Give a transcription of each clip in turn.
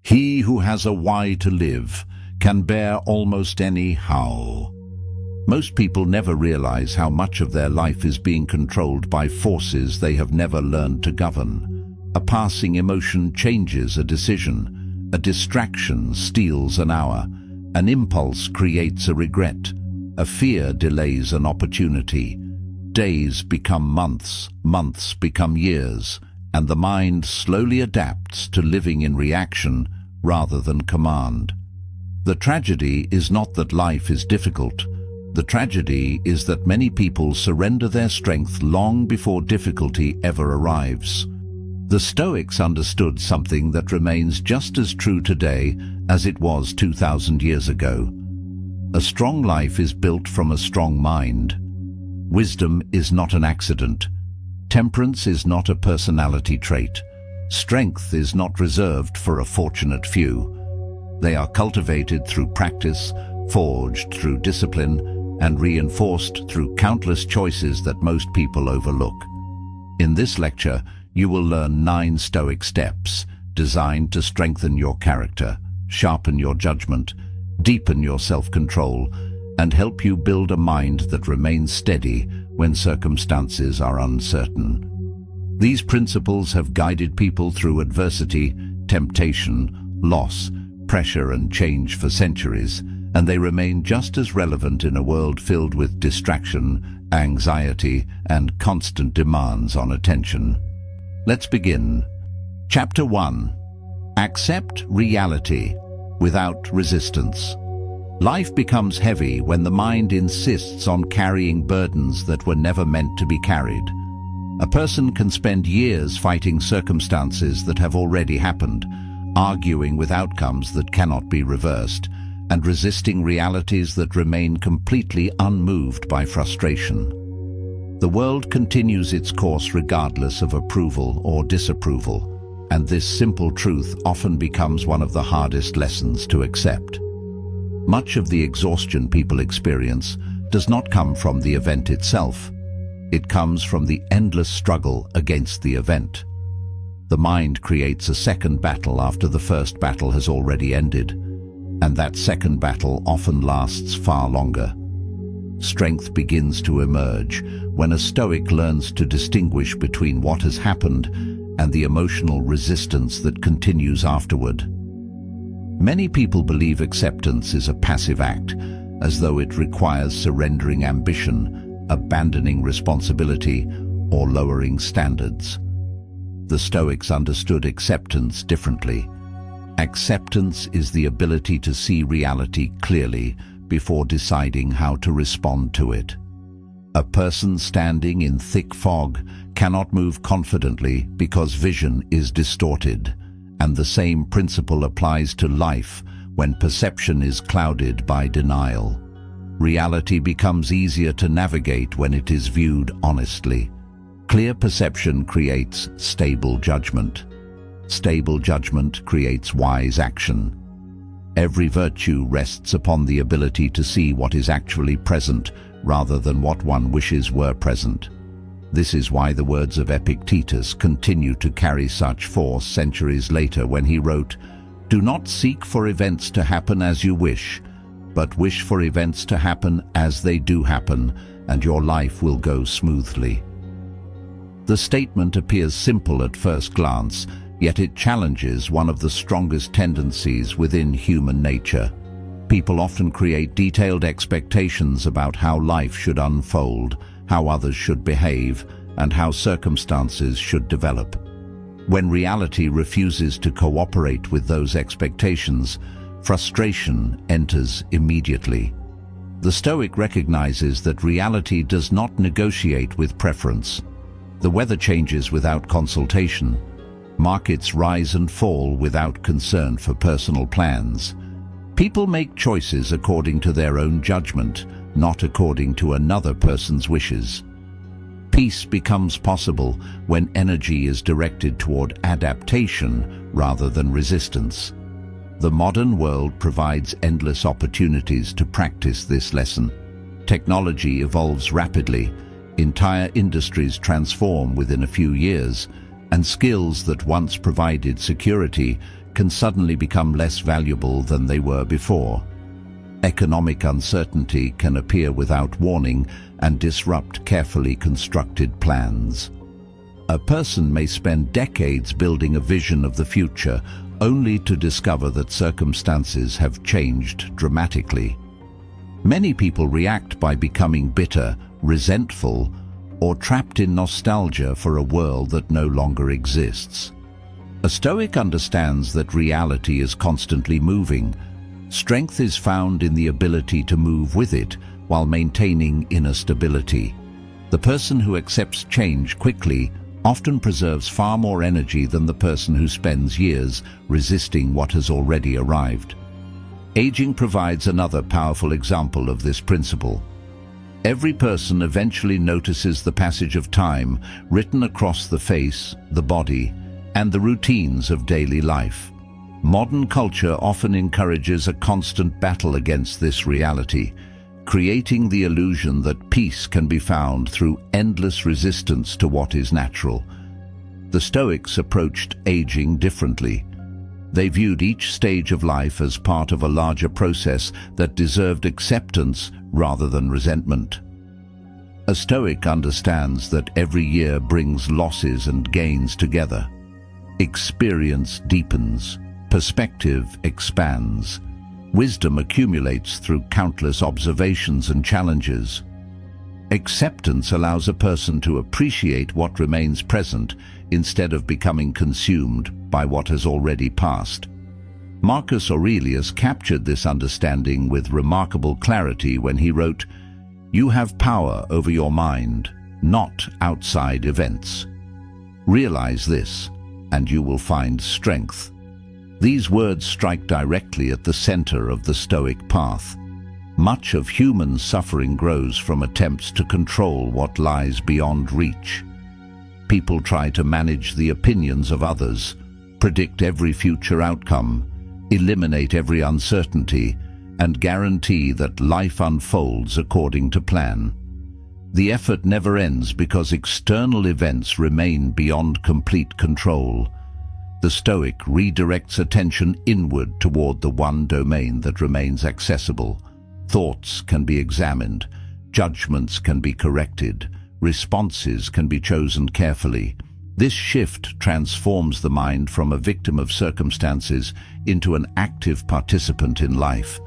He who has a why to live can bear almost any how. Most people never realize how much of their life is being controlled by forces they have never learned to govern. A passing emotion changes a decision. A distraction steals an hour. An impulse creates a regret. A fear delays an opportunity. Days become months, months become years, and the mind slowly adapts to living in reaction rather than command. The tragedy is not that life is difficult. The tragedy is that many people surrender their strength long before difficulty ever arrives. The Stoics understood something that remains just as true today as it was 2,000 years ago. A strong life is built from a strong mind. Wisdom is not an accident. Temperance is not a personality trait. Strength is not reserved for a fortunate few. They are cultivated through practice, forged through discipline, and reinforced through countless choices that most people overlook. In this lecture, you will learn 9 Stoic steps designed to strengthen your character, sharpen your judgment, deepen your self-control, and help you build a mind that remains steady when circumstances are uncertain. These principles have guided people through adversity, temptation, loss, pressure, and change for centuries, and they remain just as relevant in a world filled with distraction, anxiety, and constant demands on attention. Let's begin. Chapter 1. Accept reality without resistance. Life becomes heavy when the mind insists on carrying burdens that were never meant to be carried. A person can spend years fighting circumstances that have already happened, arguing with outcomes that cannot be reversed, and resisting realities that remain completely unmoved by frustration. The world continues its course regardless of approval or disapproval, and this simple truth often becomes one of the hardest lessons to accept. Much of the exhaustion people experience does not come from the event itself. It comes from the endless struggle against the event. The mind creates a second battle after the first battle has already ended, and that second battle often lasts far longer. Strength begins to emerge when a Stoic learns to distinguish between what has happened and the emotional resistance that continues afterward. Many people believe acceptance is a passive act, as though it requires surrendering ambition, abandoning responsibility, or lowering standards. The Stoics understood acceptance differently. Acceptance is the ability to see reality clearly before deciding how to respond to it. A person standing in thick fog cannot move confidently because vision is distorted, and the same principle applies to life when perception is clouded by denial. Reality becomes easier to navigate when it is viewed honestly. Clear perception creates stable judgment. Stable judgment creates wise action. Every virtue rests upon the ability to see what is actually present rather than what one wishes were present. This is why the words of Epictetus continue to carry such force centuries later when he wrote, "Do not seek for events to happen as you wish, but wish for events to happen as they do happen, and your life will go smoothly." The statement appears simple at first glance, yet it challenges one of the strongest tendencies within human nature. People often create detailed expectations about how life should unfold, how others should behave, and how circumstances should develop. When reality refuses to cooperate with those expectations, frustration enters immediately. The Stoic recognizes that reality does not negotiate with preference. The weather changes without consultation. Markets rise and fall without concern for personal plans. People make choices according to their own judgment, not according to another person's wishes. Peace becomes possible when energy is directed toward adaptation rather than resistance. The modern world provides endless opportunities to practice this lesson. Technology evolves rapidly, entire industries transform within a few years, and skills that once provided security can suddenly become less valuable than they were before. Economic uncertainty can appear without warning and disrupt carefully constructed plans. A person may spend decades building a vision of the future only to discover that circumstances have changed dramatically. Many people react by becoming bitter, resentful, or trapped in nostalgia for a world that no longer exists. A Stoic understands that reality is constantly moving. Strength is found in the ability to move with it while maintaining inner stability. The person who accepts change quickly often preserves far more energy than the person who spends years resisting what has already arrived. Aging provides another powerful example of this principle. Every person eventually notices the passage of time written across the face, the body, and the routines of daily life. Modern culture often encourages a constant battle against this reality, creating the illusion that peace can be found through endless resistance to what is natural. The Stoics approached aging differently. They viewed each stage of life as part of a larger process that deserved acceptance rather than resentment. A Stoic understands that every year brings losses and gains together. Experience deepens. Perspective expands. Wisdom accumulates through countless observations and challenges. Acceptance allows a person to appreciate what remains present instead of becoming consumed by what has already passed. Marcus Aurelius captured this understanding with remarkable clarity when he wrote, "You have power over your mind, not outside events. Realize this, and you will find strength." These words strike directly at the center of the Stoic path. Much of human suffering grows from attempts to control what lies beyond reach. People try to manage the opinions of others, predict every future outcome, eliminate every uncertainty, and guarantee that life unfolds according to plan. The effort never ends because external events remain beyond complete control. The Stoic redirects attention inward toward the one domain that remains accessible. Thoughts can be examined, judgments can be corrected, responses can be chosen carefully. This shift transforms the mind from a victim of circumstances into an active participant in life.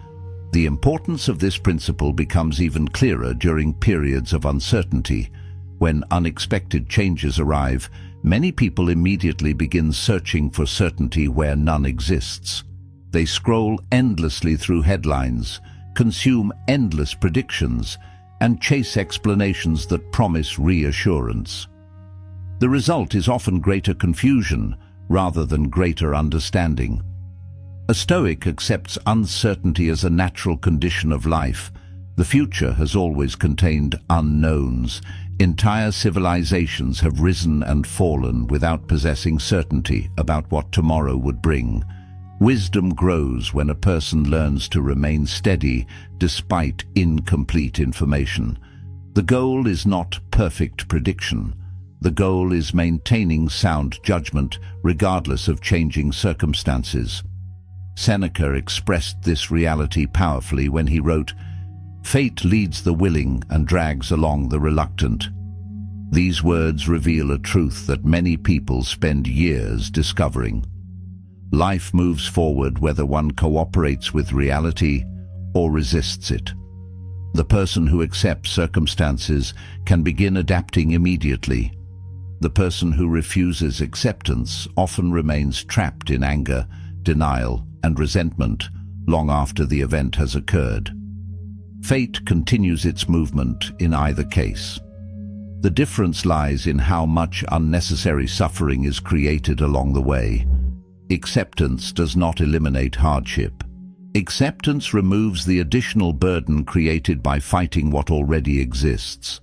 The importance of this principle becomes even clearer during periods of uncertainty. When unexpected changes arrive, many people immediately begin searching for certainty where none exists. They scroll endlessly through headlines, consume endless predictions, and chase explanations that promise reassurance. The result is often greater confusion rather than greater understanding. A Stoic accepts uncertainty as a natural condition of life. The future has always contained unknowns. Entire civilizations have risen and fallen without possessing certainty about what tomorrow would bring. Wisdom grows when a person learns to remain steady despite incomplete information. The goal is not perfect prediction. The goal is maintaining sound judgment regardless of changing circumstances. Seneca expressed this reality powerfully when he wrote, "Fate leads the willing and drags along the reluctant." These words reveal a truth that many people spend years discovering. Life moves forward whether one cooperates with reality or resists it. The person who accepts circumstances can begin adapting immediately. The person who refuses acceptance often remains trapped in anger, denial, and resentment long after the event has occurred. Fate continues its movement in either case. The difference lies in how much unnecessary suffering is created along the way. Acceptance does not eliminate hardship. Acceptance removes the additional burden created by fighting what already exists.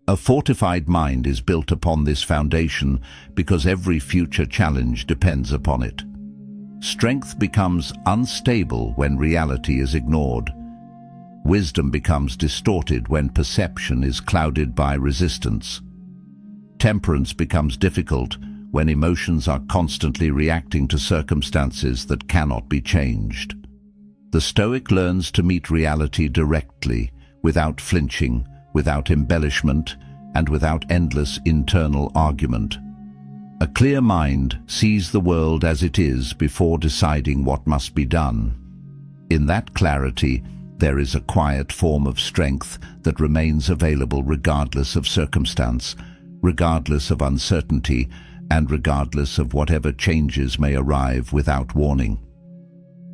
A fortified mind is built upon this foundation because every future challenge depends upon it. Strength becomes unstable when reality is ignored. Wisdom becomes distorted when perception is clouded by resistance. Temperance becomes difficult when emotions are constantly reacting to circumstances that cannot be changed. The Stoic learns to meet reality directly, without flinching, without embellishment, and without endless internal argument. A clear mind sees the world as it is before deciding what must be done. In that clarity, there is a quiet form of strength that remains available regardless of circumstance, regardless of uncertainty, and regardless of whatever changes may arrive without warning.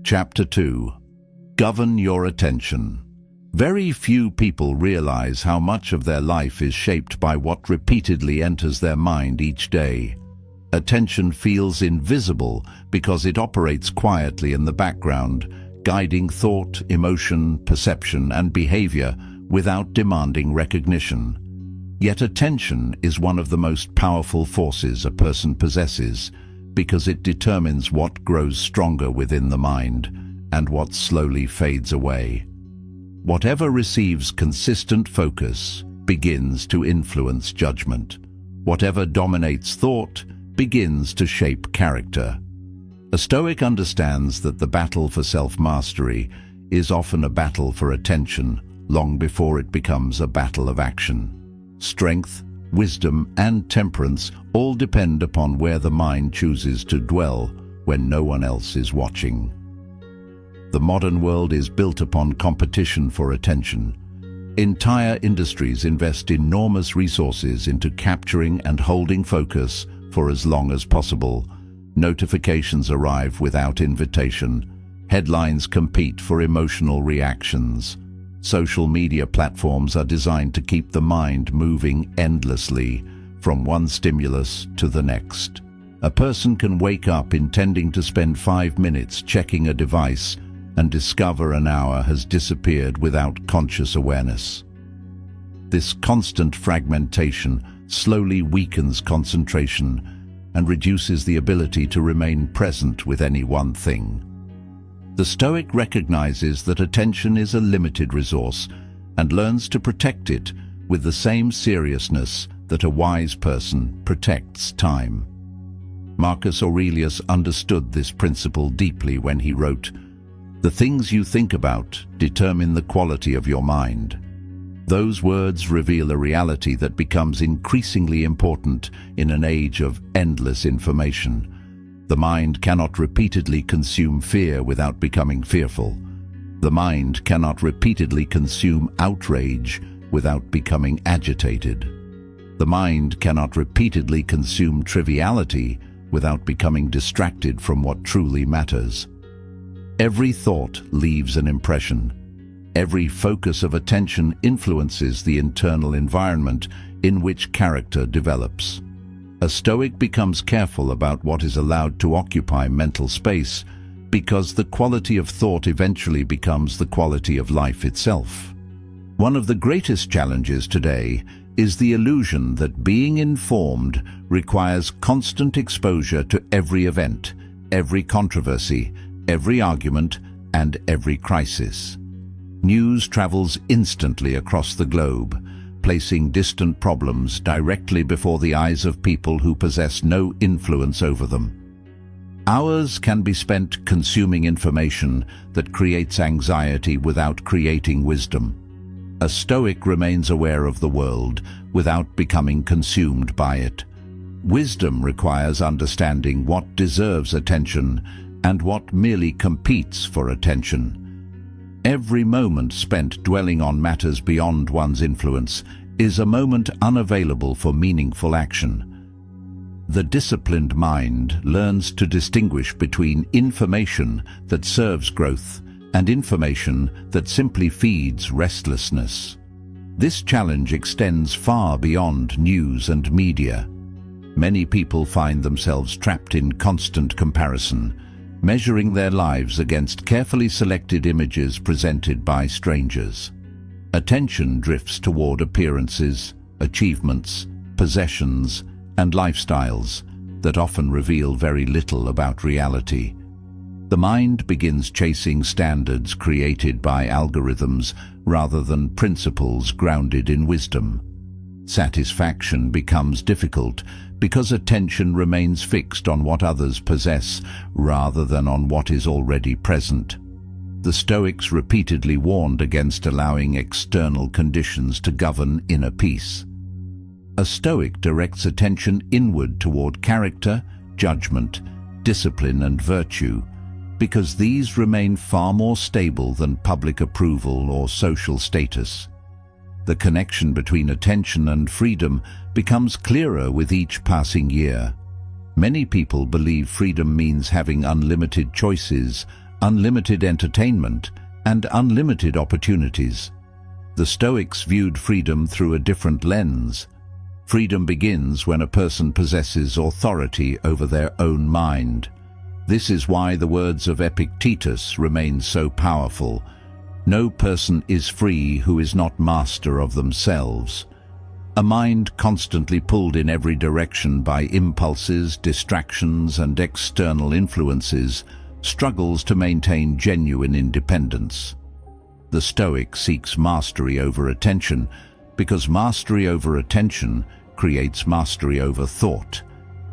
Chapter 2. Govern your attention. Very few people realize how much of their life is shaped by what repeatedly enters their mind each day. Attention feels invisible because it operates quietly in the background, guiding thought, emotion, perception, and behavior without demanding recognition. Yet attention is one of the most powerful forces a person possesses because it determines what grows stronger within the mind and what slowly fades away. Whatever receives consistent focus begins to influence judgment. Whatever dominates thought begins to shape character. A Stoic understands that the battle for self-mastery is often a battle for attention long before it becomes a battle of action. Strength, wisdom, and temperance all depend upon where the mind chooses to dwell when no one else is watching. The modern world is built upon competition for attention. Entire industries invest enormous resources into capturing and holding focus for as long as possible. Notifications arrive without invitation. Headlines compete for emotional reactions. Social media platforms are designed to keep the mind moving endlessly from one stimulus to the next. A person can wake up intending to spend 5 minutes checking a device and discover an hour has disappeared without conscious awareness. This constant fragmentation slowly weakens concentration and reduces the ability to remain present with any one thing. The Stoic recognizes that attention is a limited resource and learns to protect it with the same seriousness that a wise person protects time. Marcus Aurelius understood this principle deeply when he wrote, "The things you think about determine the quality of your mind." Those words reveal a reality that becomes increasingly important in an age of endless information. The mind cannot repeatedly consume fear without becoming fearful. The mind cannot repeatedly consume outrage without becoming agitated. The mind cannot repeatedly consume triviality without becoming distracted from what truly matters. Every thought leaves an impression. Every focus of attention influences the internal environment in which character develops. A Stoic becomes careful about what is allowed to occupy mental space because the quality of thought eventually becomes the quality of life itself. One of the greatest challenges today is the illusion that being informed requires constant exposure to every event, every controversy, every argument, and every crisis. News travels instantly across the globe, placing distant problems directly before the eyes of people who possess no influence over them. Hours can be spent consuming information that creates anxiety without creating wisdom. A Stoic remains aware of the world without becoming consumed by it. Wisdom requires understanding what deserves attention and what merely competes for attention. Every moment spent dwelling on matters beyond one's influence is a moment unavailable for meaningful action. The disciplined mind learns to distinguish between information that serves growth and information that simply feeds restlessness. This challenge extends far beyond news and media. Many people find themselves trapped in constant comparison, measuring their lives against carefully selected images presented by strangers. Attention drifts toward appearances, achievements, possessions, and lifestyles that often reveal very little about reality. The mind begins chasing standards created by algorithms rather than principles grounded in wisdom. Satisfaction becomes difficult because attention remains fixed on what others possess rather than on what is already present. The Stoics repeatedly warned against allowing external conditions to govern inner peace. A Stoic directs attention inward toward character, judgment, discipline and virtue, because these remain far more stable than public approval or social status. The connection between attention and freedom becomes clearer with each passing year. Many people believe freedom means having unlimited choices, unlimited entertainment, and unlimited opportunities. The Stoics viewed freedom through a different lens. Freedom begins when a person possesses authority over their own mind. This is why the words of Epictetus remain so powerful. No person is free who is not master of themselves. A mind constantly pulled in every direction by impulses, distractions, and external influences struggles to maintain genuine independence. The Stoic seeks mastery over attention because mastery over attention creates mastery over thought,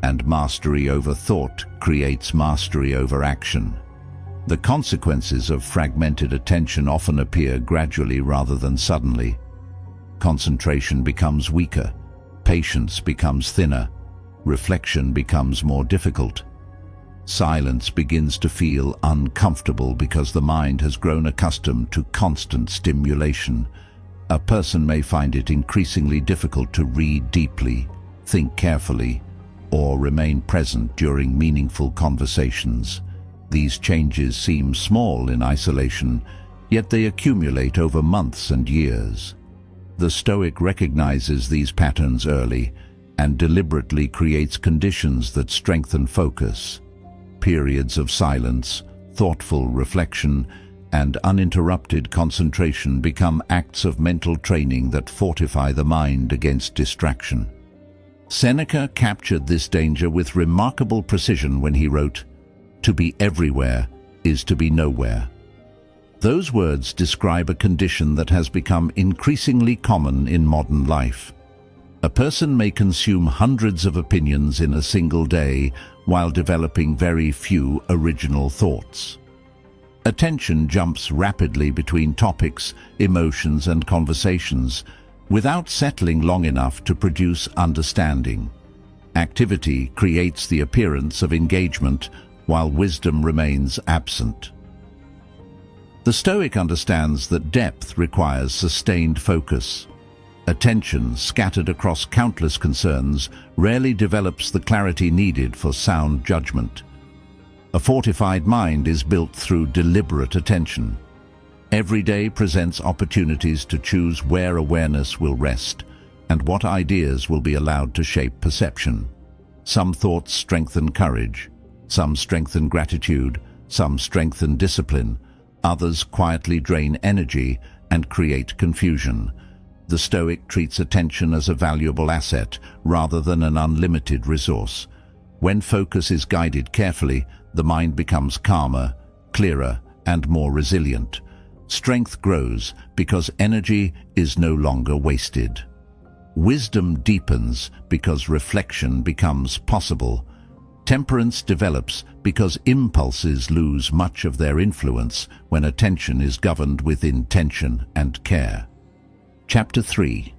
and mastery over thought creates mastery over action. The consequences of fragmented attention often appear gradually rather than suddenly. Concentration becomes weaker, patience becomes thinner, reflection becomes more difficult. Silence begins to feel uncomfortable because the mind has grown accustomed to constant stimulation. A person may find it increasingly difficult to read deeply, think carefully, or remain present during meaningful conversations. These changes seem small in isolation, yet they accumulate over months and years. The Stoic recognizes these patterns early and deliberately creates conditions that strengthen focus. Periods of silence, thoughtful reflection, and uninterrupted concentration become acts of mental training that fortify the mind against distraction. Seneca captured this danger with remarkable precision when he wrote, "To be everywhere is to be nowhere." Those words describe a condition that has become increasingly common in modern life. A person may consume hundreds of opinions in a single day while developing very few original thoughts. Attention jumps rapidly between topics, emotions, and conversations without settling long enough to produce understanding. Activity creates the appearance of engagement while wisdom remains absent. The Stoic understands that depth requires sustained focus. Attention, scattered across countless concerns, rarely develops the clarity needed for sound judgment. A fortified mind is built through deliberate attention. Every day presents opportunities to choose where awareness will rest and what ideas will be allowed to shape perception. Some thoughts strengthen courage, some strengthen gratitude, some strengthen discipline, others quietly drain energy and create confusion. The Stoic treats attention as a valuable asset rather than an unlimited resource. When focus is guided carefully, the mind becomes calmer, clearer, and more resilient. Strength grows because energy is no longer wasted. Wisdom deepens because reflection becomes possible. Temperance develops because impulses lose much of their influence when attention is governed with intention and care. Chapter 3.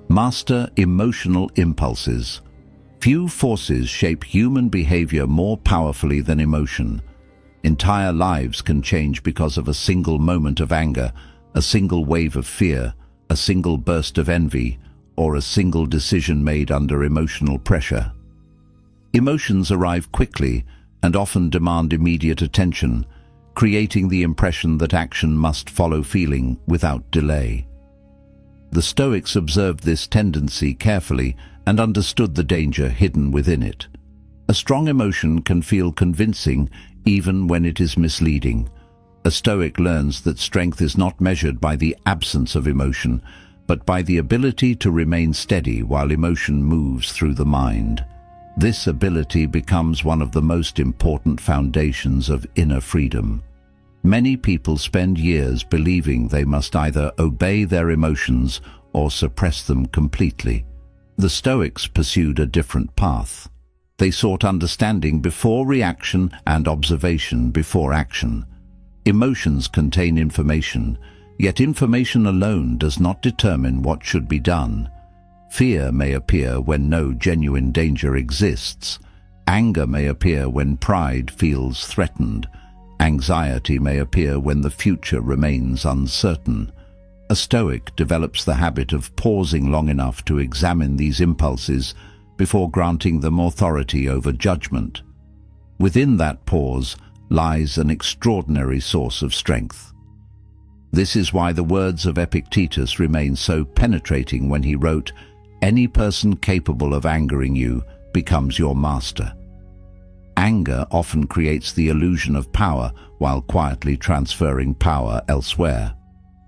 Master emotional impulses. Few forces shape human behavior more powerfully than emotion. Entire lives can change because of a single moment of anger, a single wave of fear, a single burst of envy, or a single decision made under emotional pressure. Emotions arrive quickly and often demand immediate attention, creating the impression that action must follow feeling without delay. The Stoics observed this tendency carefully and understood the danger hidden within it. A strong emotion can feel convincing even when it is misleading. A Stoic learns that strength is not measured by the absence of emotion, but by the ability to remain steady while emotion moves through the mind. This ability becomes one of the most important foundations of inner freedom. Many people spend years believing they must either obey their emotions or suppress them completely. The Stoics pursued a different path. They sought understanding before reaction and observation before action. Emotions contain information, yet information alone does not determine what should be done. Fear may appear when no genuine danger exists. Anger may appear when pride feels threatened. Anxiety may appear when the future remains uncertain. A Stoic develops the habit of pausing long enough to examine these impulses before granting them authority over judgment. Within that pause lies an extraordinary source of strength. This is why the words of Epictetus remain so penetrating when he wrote, "Any person capable of angering you becomes your master." Anger often creates the illusion of power while quietly transferring power elsewhere.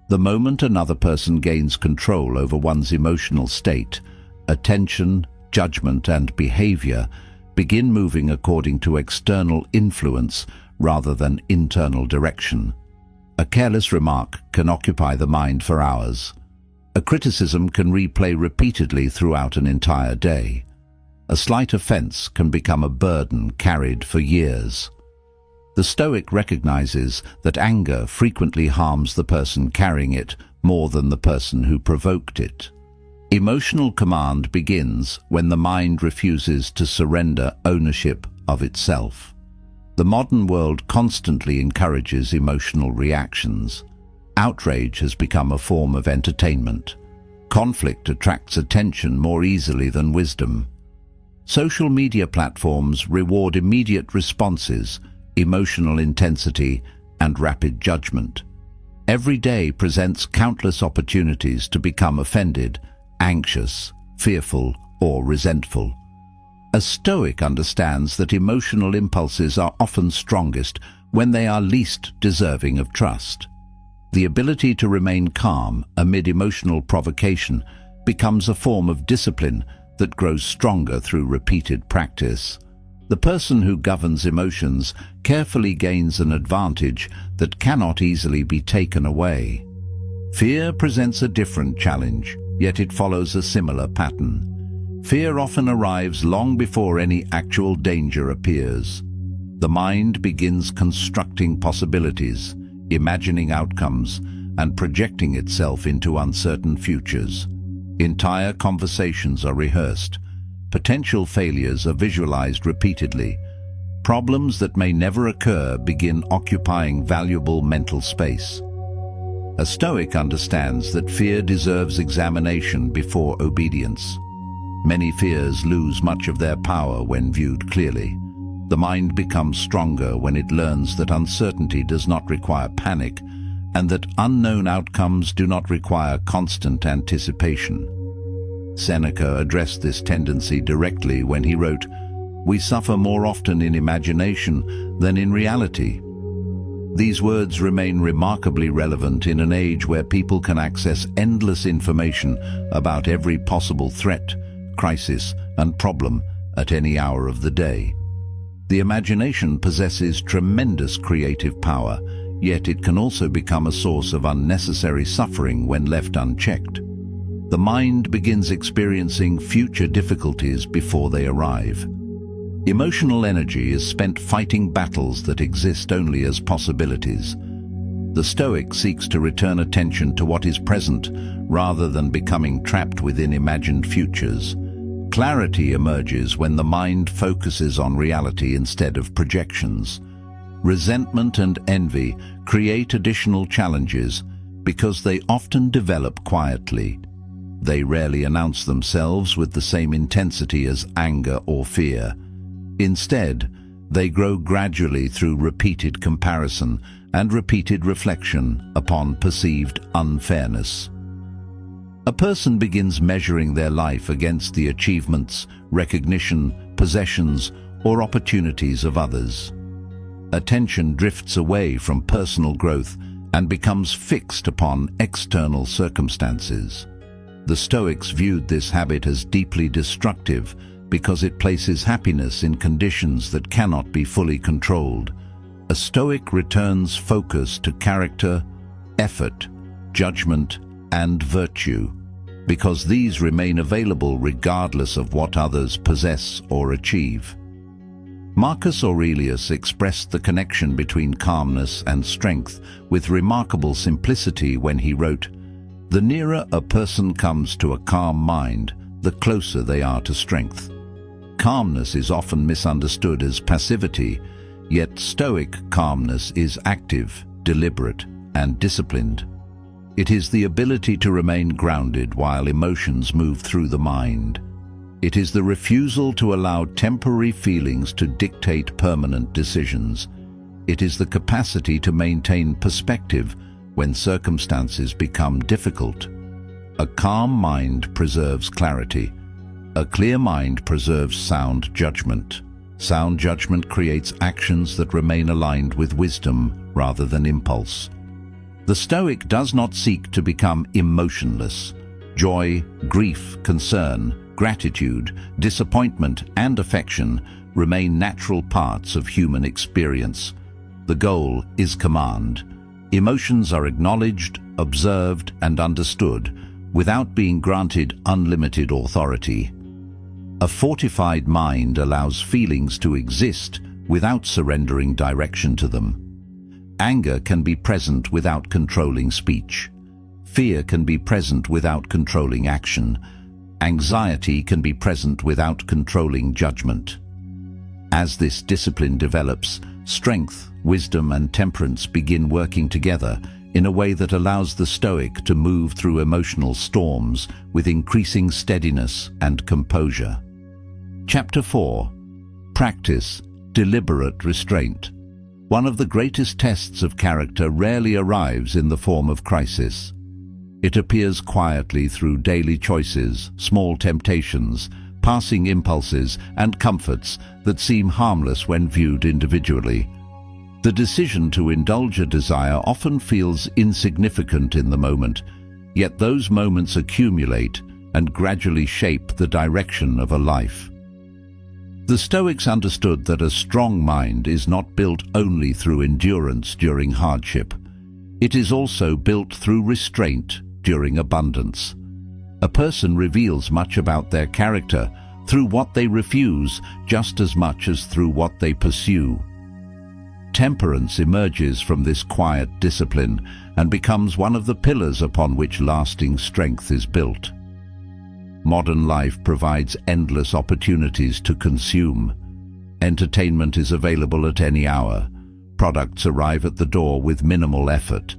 The moment another person gains control over one's emotional state, attention, judgment, and behavior begin moving according to external influence rather than internal direction. A careless remark can occupy the mind for hours. A criticism can replay repeatedly throughout an entire day. A slight offense can become a burden carried for years. The Stoic recognizes that anger frequently harms the person carrying it more than the person who provoked it. Emotional command begins when the mind refuses to surrender ownership of itself. The modern world constantly encourages emotional reactions. Outrage has become a form of entertainment. Conflict attracts attention more easily than wisdom. Social media platforms reward immediate responses, emotional intensity, and rapid judgment. Every day presents countless opportunities to become offended, anxious, fearful, or resentful. A Stoic understands that emotional impulses are often strongest when they are least deserving of trust. The ability to remain calm amid emotional provocation becomes a form of discipline that grows stronger through repeated practice. The person who governs emotions carefully gains an advantage that cannot easily be taken away. Fear presents a different challenge, yet it follows a similar pattern. Fear often arrives long before any actual danger appears. The mind begins constructing possibilities, imagining outcomes, and projecting itself into uncertain futures. Entire conversations are rehearsed. Potential failures are visualized repeatedly. Problems that may never occur begin occupying valuable mental space. A Stoic understands that fear deserves examination before obedience. Many fears lose much of their power when viewed clearly. The mind becomes stronger when it learns that uncertainty does not require panic and that unknown outcomes do not require constant anticipation. Seneca addressed this tendency directly when he wrote, "We suffer more often in imagination than in reality." These words remain remarkably relevant in an age where people can access endless information about every possible threat, crisis, and problem at any hour of the day. The imagination possesses tremendous creative power, yet it can also become a source of unnecessary suffering when left unchecked. The mind begins experiencing future difficulties before they arrive. Emotional energy is spent fighting battles that exist only as possibilities. The Stoic seeks to return attention to what is present rather than becoming trapped within imagined futures. Clarity emerges when the mind focuses on reality instead of projections. Resentment and envy create additional challenges because they often develop quietly. They rarely announce themselves with the same intensity as anger or fear. Instead, they grow gradually through repeated comparison and repeated reflection upon perceived unfairness. A person begins measuring their life against the achievements, recognition, possessions, or opportunities of others. Attention drifts away from personal growth and becomes fixed upon external circumstances. The Stoics viewed this habit as deeply destructive because it places happiness in conditions that cannot be fully controlled. A Stoic returns focus to character, effort, judgment, and virtue. because these remain available regardless of what others possess or achieve. Marcus Aurelius expressed the connection between calmness and strength with remarkable simplicity when he wrote, "The nearer a person comes to a calm mind, the closer they are to strength." Calmness is often misunderstood as passivity, yet Stoic calmness is active, deliberate, and disciplined. It is the ability to remain grounded while emotions move through the mind. It is the refusal to allow temporary feelings to dictate permanent decisions. It is the capacity to maintain perspective when circumstances become difficult. A calm mind preserves clarity. A clear mind preserves sound judgment. Sound judgment creates actions that remain aligned with wisdom rather than impulse. The Stoic does not seek to become emotionless. Joy, grief, concern, gratitude, disappointment, and affection remain natural parts of human experience. The goal is command. Emotions are acknowledged, observed, and understood without being granted unlimited authority. A fortified mind allows feelings to exist without surrendering direction to them. Anger can be present without controlling speech. Fear can be present without controlling action. Anxiety can be present without controlling judgment. As this discipline develops, strength, wisdom, and temperance begin working together in a way that allows the Stoic to move through emotional storms with increasing steadiness and composure. Chapter 4. Practice deliberate restraint. One of the greatest tests of character rarely arrives in the form of crisis. It appears quietly through daily choices, small temptations, passing impulses, and comforts that seem harmless when viewed individually. The decision to indulge a desire often feels insignificant in the moment, yet those moments accumulate and gradually shape the direction of a life. The Stoics understood that a strong mind is not built only through endurance during hardship. It is also built through restraint during abundance. A person reveals much about their character through what they refuse just as much as through what they pursue. Temperance emerges from this quiet discipline and becomes one of the pillars upon which lasting strength is built. Modern life provides endless opportunities to consume. Entertainment is available at any hour. Products arrive at the door with minimal effort.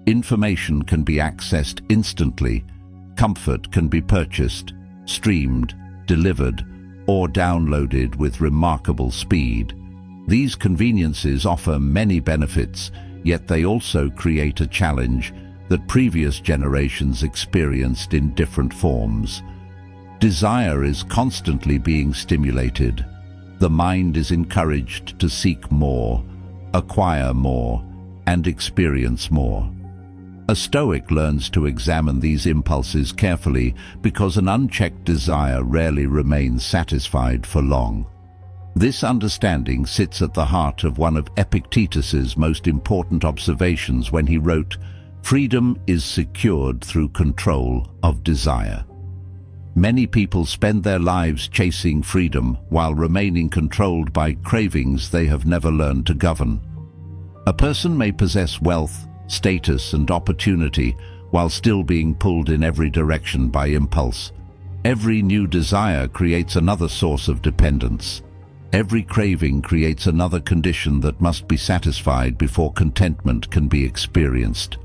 Information can be accessed instantly. Comfort can be purchased, streamed, delivered, or downloaded with remarkable speed. These conveniences offer many benefits, yet they also create a challenge that previous generations experienced in different forms. Desire is constantly being stimulated. The mind is encouraged to seek more, acquire more, and experience more. A Stoic learns to examine these impulses carefully because an unchecked desire rarely remains satisfied for long. This understanding sits at the heart of one of Epictetus's most important observations when he wrote, "Freedom is secured through control of desire." Many people spend their lives chasing freedom while remaining controlled by cravings they have never learned to govern. A person may possess wealth, status, and opportunity while still being pulled in every direction by impulse. Every new desire creates another source of dependence. Every craving creates another condition that must be satisfied before contentment can be experienced.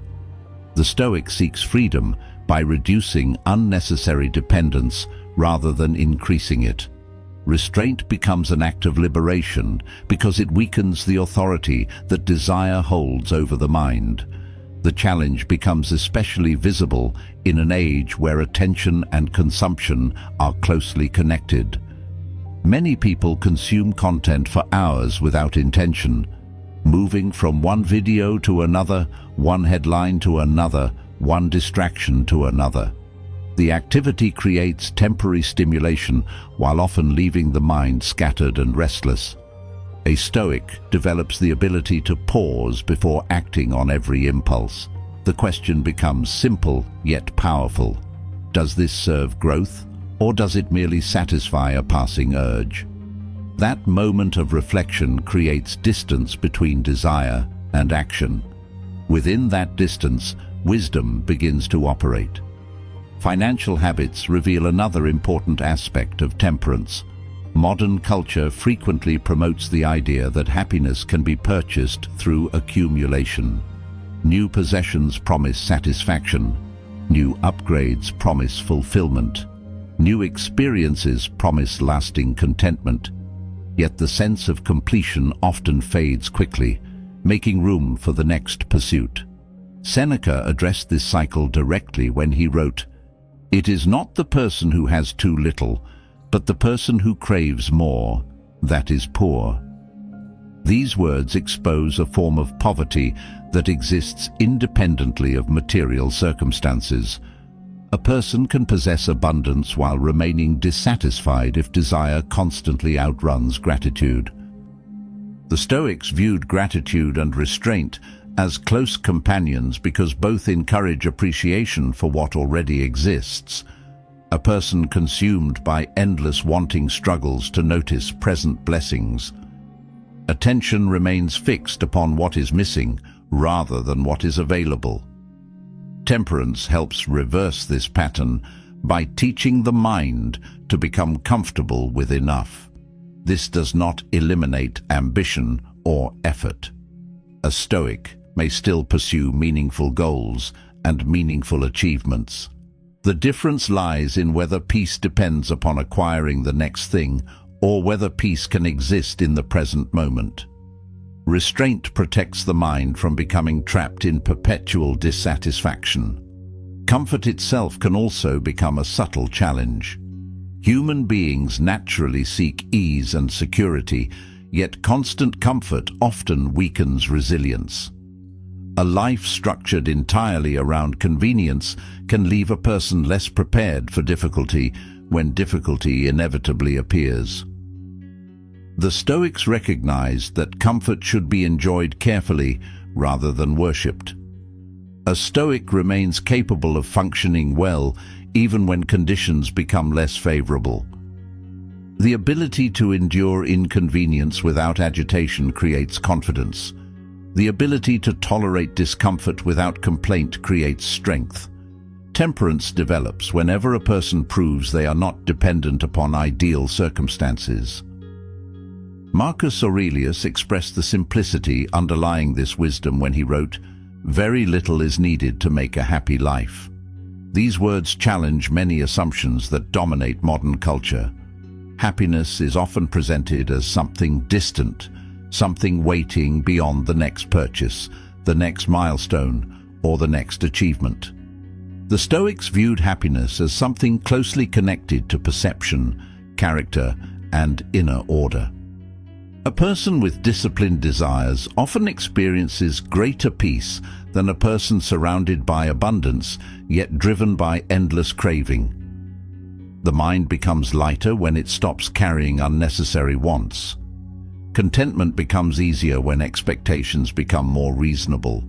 The Stoic seeks freedom by reducing unnecessary dependence rather than increasing it. Restraint becomes an act of liberation because it weakens the authority that desire holds over the mind. The challenge becomes especially visible in an age where attention and consumption are closely connected. Many people consume content for hours without intention, moving from one video to another, one headline to another, one distraction to another. The activity creates temporary stimulation while often leaving the mind scattered and restless. A Stoic develops the ability to pause before acting on every impulse. The question becomes simple yet powerful. Does this serve growth, or does it merely satisfy a passing urge? That moment of reflection creates distance between desire and action. Within that distance, wisdom begins to operate. Financial habits reveal another important aspect of temperance. Modern culture frequently promotes the idea that happiness can be purchased through accumulation. New possessions promise satisfaction. New upgrades promise fulfillment. New experiences promise lasting contentment. Yet the sense of completion often fades quickly, making room for the next pursuit. Seneca addressed this cycle directly when he wrote, "It is not the person who has too little, but the person who craves more, that is poor." These words expose a form of poverty that exists independently of material circumstances. A person can possess abundance while remaining dissatisfied if desire constantly outruns gratitude. The Stoics viewed gratitude and restraint as close companions because both encourage appreciation for what already exists. A person consumed by endless wanting struggles to notice present blessings. Attention remains fixed upon what is missing rather than what is available. Temperance helps reverse this pattern by teaching the mind to become comfortable with enough. This does not eliminate ambition or effort. A Stoic may still pursue meaningful goals and meaningful achievements. The difference lies in whether peace depends upon acquiring the next thing or whether peace can exist in the present moment. Restraint protects the mind from becoming trapped in perpetual dissatisfaction. Comfort itself can also become a subtle challenge. Human beings naturally seek ease and security, yet constant comfort often weakens resilience. A life structured entirely around convenience can leave a person less prepared for difficulty when difficulty inevitably appears. The Stoics recognized that comfort should be enjoyed carefully rather than worshipped. A Stoic remains capable of functioning well even when conditions become less favorable. The ability to endure inconvenience without agitation creates confidence. The ability to tolerate discomfort without complaint creates strength. Temperance develops whenever a person proves they are not dependent upon ideal circumstances. Marcus Aurelius expressed the simplicity underlying this wisdom when he wrote, "Very little is needed to make a happy life." These words challenge many assumptions that dominate modern culture. Happiness is often presented as something distant, something waiting beyond the next purchase, the next milestone, or the next achievement. The Stoics viewed happiness as something closely connected to perception, character, and inner order. A person with disciplined desires often experiences greater peace than a person surrounded by abundance, yet driven by endless craving. The mind becomes lighter when it stops carrying unnecessary wants. Contentment becomes easier when expectations become more reasonable.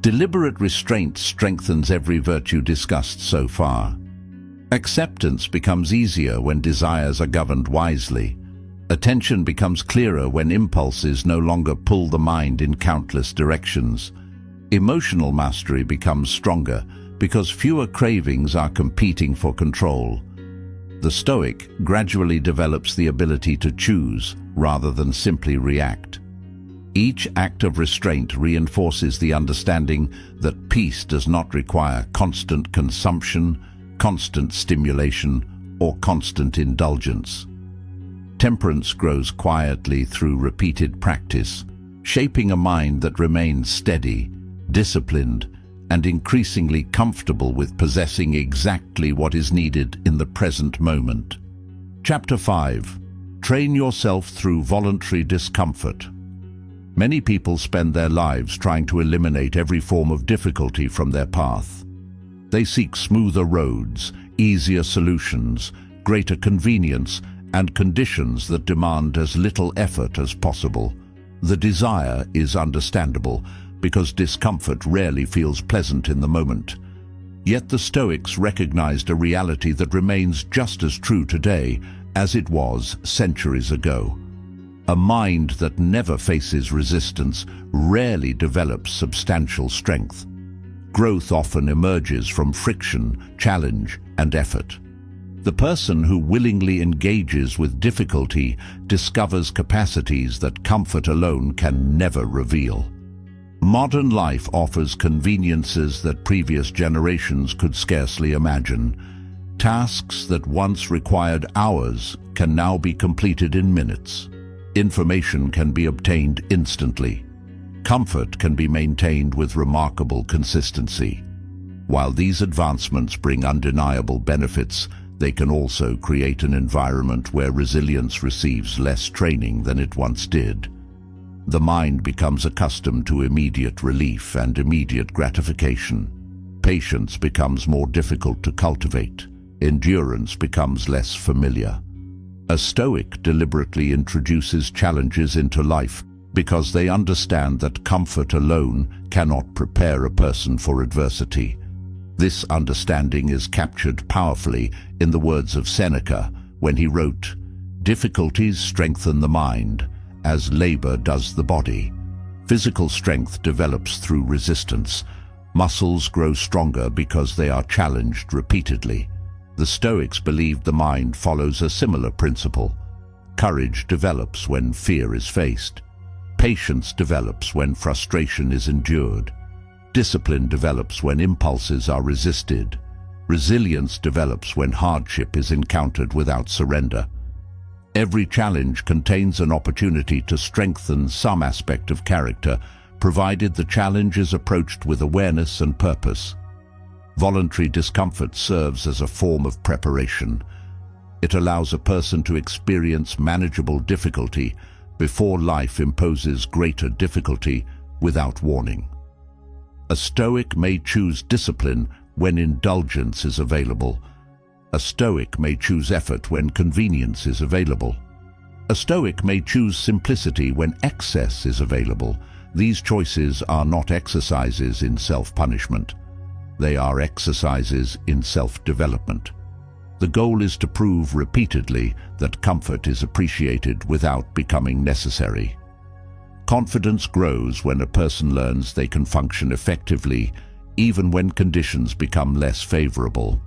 Deliberate restraint strengthens every virtue discussed so far. Acceptance becomes easier when desires are governed wisely. Attention becomes clearer when impulses no longer pull the mind in countless directions. Emotional mastery becomes stronger because fewer cravings are competing for control. The Stoic gradually develops the ability to choose rather than simply react. Each act of restraint reinforces the understanding that peace does not require constant consumption, constant stimulation, or constant indulgence. Temperance grows quietly through repeated practice, shaping a mind that remains steady, disciplined, and increasingly comfortable with possessing exactly what is needed in the present moment. Chapter 5. Train yourself through voluntary discomfort. Many people spend their lives trying to eliminate every form of difficulty from their path. They seek smoother roads, easier solutions, greater convenience, and conditions that demand as little effort as possible. The desire is understandable because discomfort rarely feels pleasant in the moment. Yet the Stoics recognized a reality that remains just as true today as it was centuries ago. A mind that never faces resistance rarely develops substantial strength. Growth often emerges from friction, challenge, and effort. The person who willingly engages with difficulty discovers capacities that comfort alone can never reveal. Modern life offers conveniences that previous generations could scarcely imagine. Tasks that once required hours can now be completed in minutes. Information can be obtained instantly. Comfort can be maintained with remarkable consistency. While these advancements bring undeniable benefits, they can also create an environment where resilience receives less training than it once did. The mind becomes accustomed to immediate relief and immediate gratification. Patience becomes more difficult to cultivate. Endurance becomes less familiar. A Stoic deliberately introduces challenges into life because they understand that comfort alone cannot prepare a person for adversity. This understanding is captured powerfully in the words of Seneca when he wrote, "Difficulties strengthen the mind, as labor does the body. Physical strength develops through resistance. Muscles grow stronger because they are challenged repeatedly." The Stoics believed the mind follows a similar principle. Courage develops when fear is faced. Patience develops when frustration is endured. Discipline develops when impulses are resisted. Resilience develops when hardship is encountered without surrender. Every challenge contains an opportunity to strengthen some aspect of character, provided the challenge is approached with awareness and purpose. Voluntary discomfort serves as a form of preparation. It allows a person to experience manageable difficulty before life imposes greater difficulty without warning. A Stoic may choose discipline when indulgence is available. A Stoic may choose effort when convenience is available. A Stoic may choose simplicity when excess is available. These choices are not exercises in self-punishment. They are exercises in self-development. The goal is to prove repeatedly that comfort is appreciated without becoming necessary. Confidence grows when a person learns they can function effectively, even when conditions become less favorable.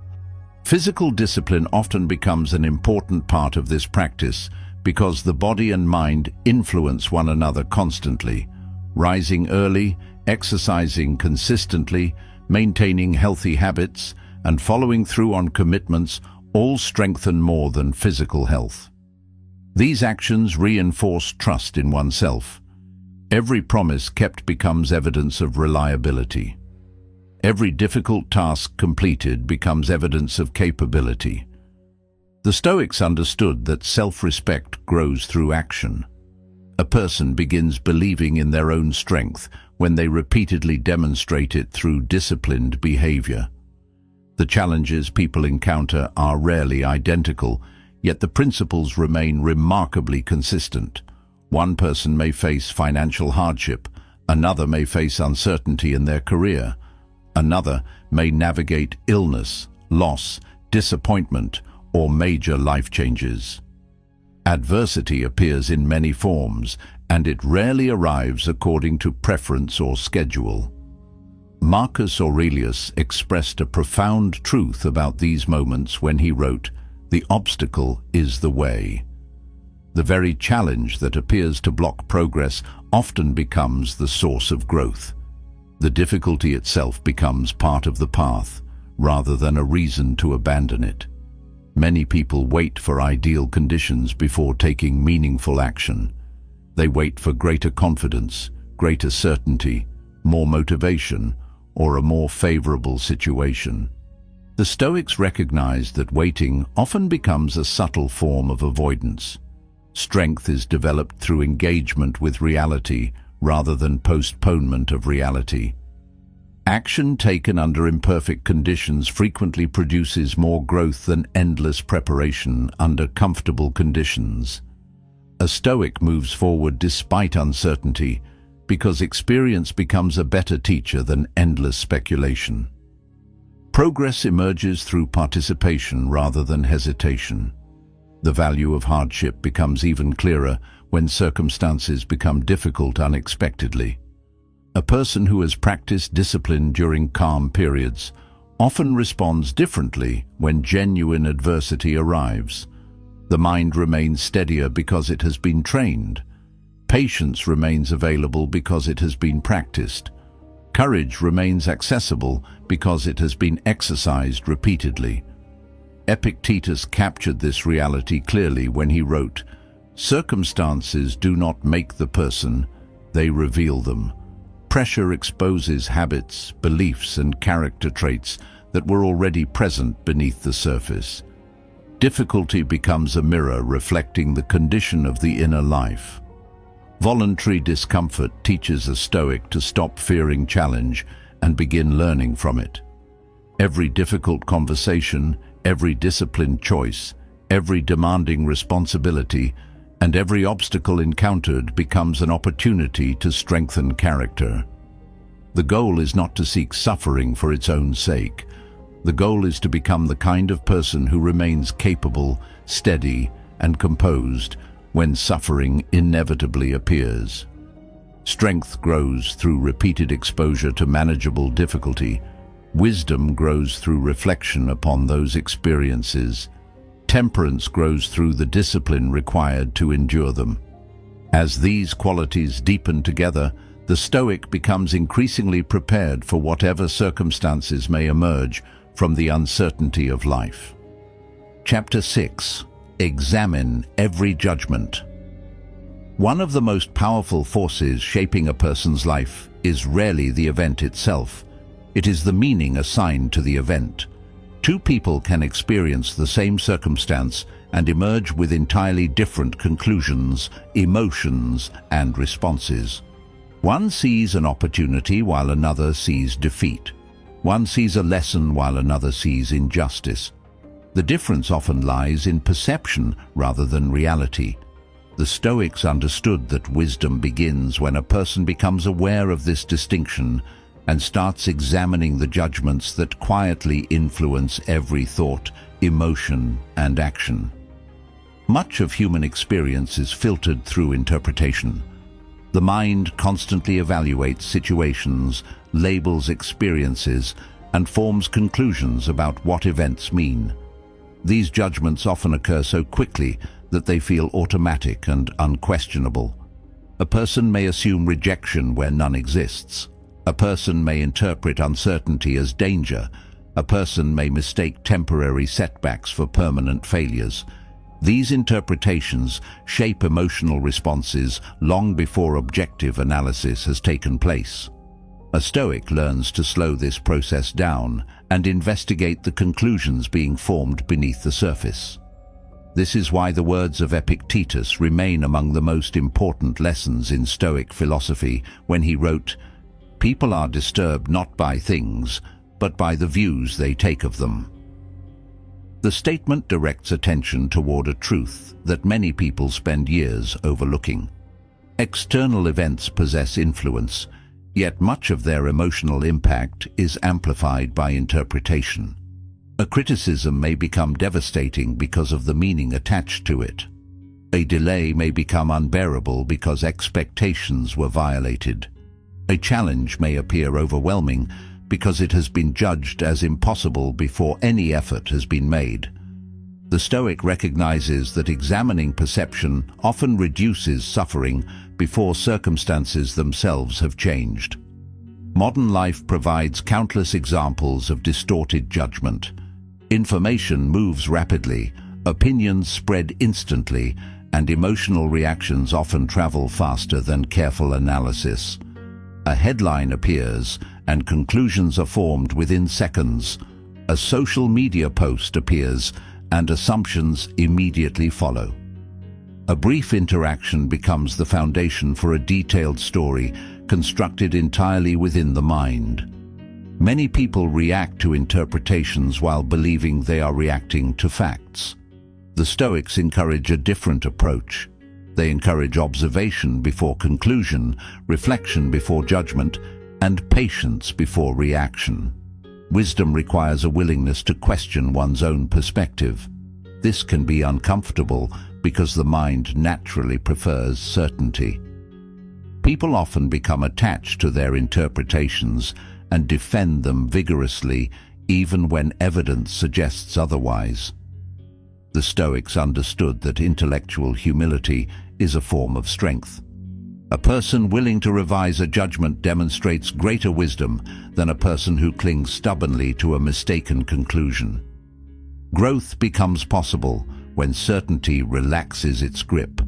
Physical discipline often becomes an important part of this practice because the body and mind influence one another constantly. Rising early, exercising consistently, maintaining healthy habits, and following through on commitments all strengthen more than physical health. These actions reinforce trust in oneself. Every promise kept becomes evidence of reliability. Every difficult task completed becomes evidence of capability. The Stoics understood that self-respect grows through action. A person begins believing in their own strength when they repeatedly demonstrate it through disciplined behavior. The challenges people encounter are rarely identical, yet the principles remain remarkably consistent. One person may face financial hardship, another may face uncertainty in their career, another may navigate illness, loss, disappointment, or major life changes. Adversity appears in many forms, and it rarely arrives according to preference or schedule. Marcus Aurelius expressed a profound truth about these moments when he wrote, "The obstacle is the way." The very challenge that appears to block progress often becomes the source of growth. The difficulty itself becomes part of the path, rather than a reason to abandon it. Many people wait for ideal conditions before taking meaningful action. They wait for greater confidence, greater certainty, more motivation, or a more favorable situation. The Stoics recognized that waiting often becomes a subtle form of avoidance. Strength is developed through engagement with reality rather than postponement of reality. Action taken under imperfect conditions frequently produces more growth than endless preparation under comfortable conditions. A Stoic moves forward despite uncertainty because experience becomes a better teacher than endless speculation. Progress emerges through participation rather than hesitation. The value of hardship becomes even clearer when circumstances become difficult unexpectedly. A person who has practiced discipline during calm periods often responds differently when genuine adversity arrives. The mind remains steadier because it has been trained. Patience remains available because it has been practiced. Courage remains accessible because it has been exercised repeatedly. Epictetus captured this reality clearly when he wrote, "Circumstances do not make the person, they reveal them." Pressure exposes habits, beliefs, and character traits that were already present beneath the surface. Difficulty becomes a mirror reflecting the condition of the inner life. Voluntary discomfort teaches a Stoic to stop fearing challenge and begin learning from it. Every difficult conversation, every disciplined choice, every demanding responsibility, and every obstacle encountered becomes an opportunity to strengthen character. The goal is not to seek suffering for its own sake. The goal is to become the kind of person who remains capable, steady, and composed when suffering inevitably appears. Strength grows through repeated exposure to manageable difficulty. Wisdom grows through reflection upon those experiences. Temperance grows through the discipline required to endure them. As these qualities deepen together, the Stoic becomes increasingly prepared for whatever circumstances may emerge from the uncertainty of life. Chapter 6. Examine every judgment. One of the most powerful forces shaping a person's life is rarely the event itself. It is the meaning assigned to the event. Two people can experience the same circumstance and emerge with entirely different conclusions, emotions, and responses. One sees an opportunity while another sees defeat. One sees a lesson while another sees injustice. The difference often lies in perception rather than reality. The Stoics understood that wisdom begins when a person becomes aware of this distinction and starts examining the judgments that quietly influence every thought, emotion, and action. Much of human experience is filtered through interpretation. The mind constantly evaluates situations, labels experiences, and forms conclusions about what events mean. These judgments often occur so quickly that they feel automatic and unquestionable. A person may assume rejection where none exists. A person may interpret uncertainty as danger. A person may mistake temporary setbacks for permanent failures. These interpretations shape emotional responses long before objective analysis has taken place. A Stoic learns to slow this process down and investigate the conclusions being formed beneath the surface. This is why the words of Epictetus remain among the most important lessons in Stoic philosophy when he wrote, "People are disturbed not by things, but by the views they take of them." The statement directs attention toward a truth that many people spend years overlooking. External events possess influence, yet much of their emotional impact is amplified by interpretation. A criticism may become devastating because of the meaning attached to it. A delay may become unbearable because expectations were violated. A challenge may appear overwhelming because it has been judged as impossible before any effort has been made. The Stoic recognizes that examining perception often reduces suffering before circumstances themselves have changed. Modern life provides countless examples of distorted judgment. Information moves rapidly, opinions spread instantly, and emotional reactions often travel faster than careful analysis. A headline appears, and conclusions are formed within seconds. A social media post appears, and assumptions immediately follow. A brief interaction becomes the foundation for a detailed story constructed entirely within the mind. Many people react to interpretations while believing they are reacting to facts. The Stoics encourage a different approach. They encourage observation before conclusion, reflection before judgment, and patience before reaction. Wisdom requires a willingness to question one's own perspective. This can be uncomfortable because the mind naturally prefers certainty. People often become attached to their interpretations and defend them vigorously, even when evidence suggests otherwise. The Stoics understood that intellectual humility is a form of strength. A person willing to revise a judgment demonstrates greater wisdom than a person who clings stubbornly to a mistaken conclusion. Growth becomes possible when certainty relaxes its grip.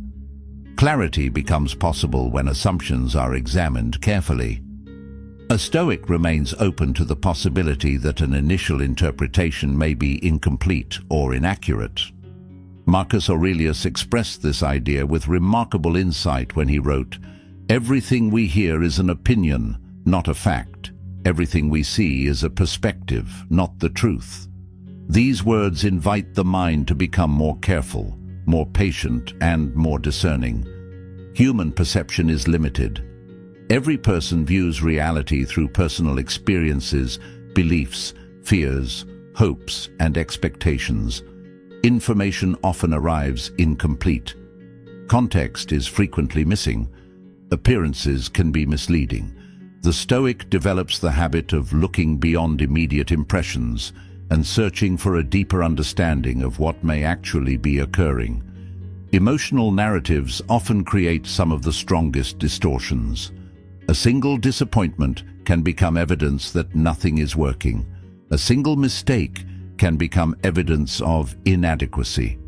Clarity becomes possible when assumptions are examined carefully. A Stoic remains open to the possibility that an initial interpretation may be incomplete or inaccurate. Marcus Aurelius expressed this idea with remarkable insight when he wrote, "Everything we hear is an opinion, not a fact. Everything we see is a perspective, not the truth." These words invite the mind to become more careful, more patient, and more discerning. Human perception is limited. Every person views reality through personal experiences, beliefs, fears, hopes, and expectations. Information often arrives incomplete. Context is frequently missing. Appearances can be misleading. The Stoic develops the habit of looking beyond immediate impressions and searching for a deeper understanding of what may actually be occurring. Emotional narratives often create some of the strongest distortions. A single disappointment can become evidence that nothing is working. A single mistake can become evidence of inadequacy.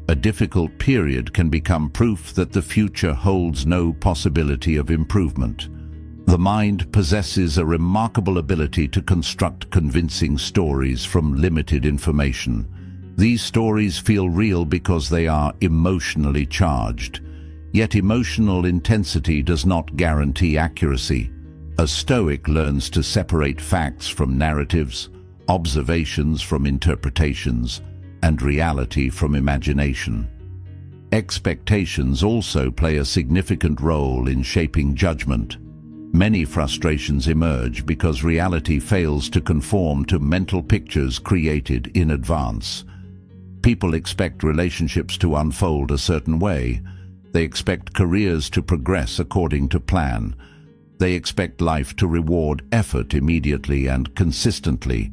A difficult period can become proof that the future holds no possibility of improvement. The mind possesses a remarkable ability to construct convincing stories from limited information. These stories feel real because they are emotionally charged. Yet emotional intensity does not guarantee accuracy. A Stoic learns to separate facts from narratives, observations from interpretations, and reality from imagination. Expectations also play a significant role in shaping judgment. Many frustrations emerge because reality fails to conform to mental pictures created in advance. People expect relationships to unfold a certain way. They expect careers to progress according to plan. They expect life to reward effort immediately and consistently.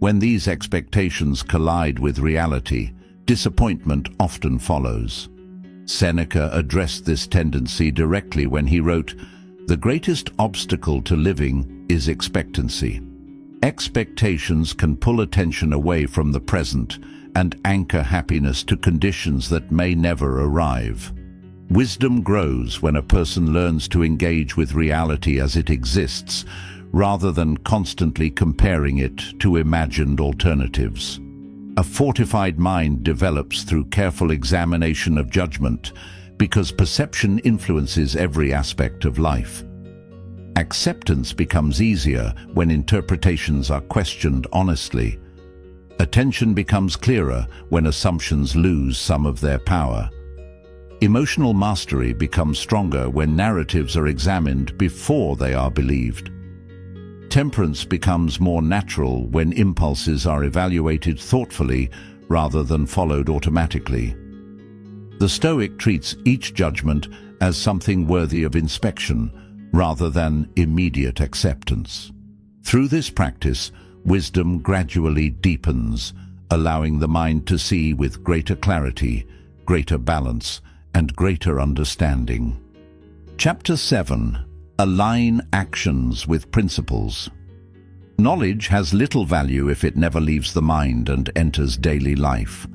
When these expectations collide with reality, disappointment often follows. Seneca addressed this tendency directly when he wrote, "The greatest obstacle to living is expectancy." Expectations can pull attention away from the present and anchor happiness to conditions that may never arrive. Wisdom grows when a person learns to engage with reality as it exists, rather than constantly comparing it to imagined alternatives. A fortified mind develops through careful examination of judgment, because perception influences every aspect of life. Acceptance becomes easier when interpretations are questioned honestly. Attention becomes clearer when assumptions lose some of their power. Emotional mastery becomes stronger when narratives are examined before they are believed. Temperance becomes more natural when impulses are evaluated thoughtfully rather than followed automatically. The Stoic treats each judgment as something worthy of inspection rather than immediate acceptance. Through this practice, wisdom gradually deepens, allowing the mind to see with greater clarity, greater balance, and greater understanding. Chapter 7. Align actions with principles. Knowledge has little value if it never leaves the mind and enters daily life.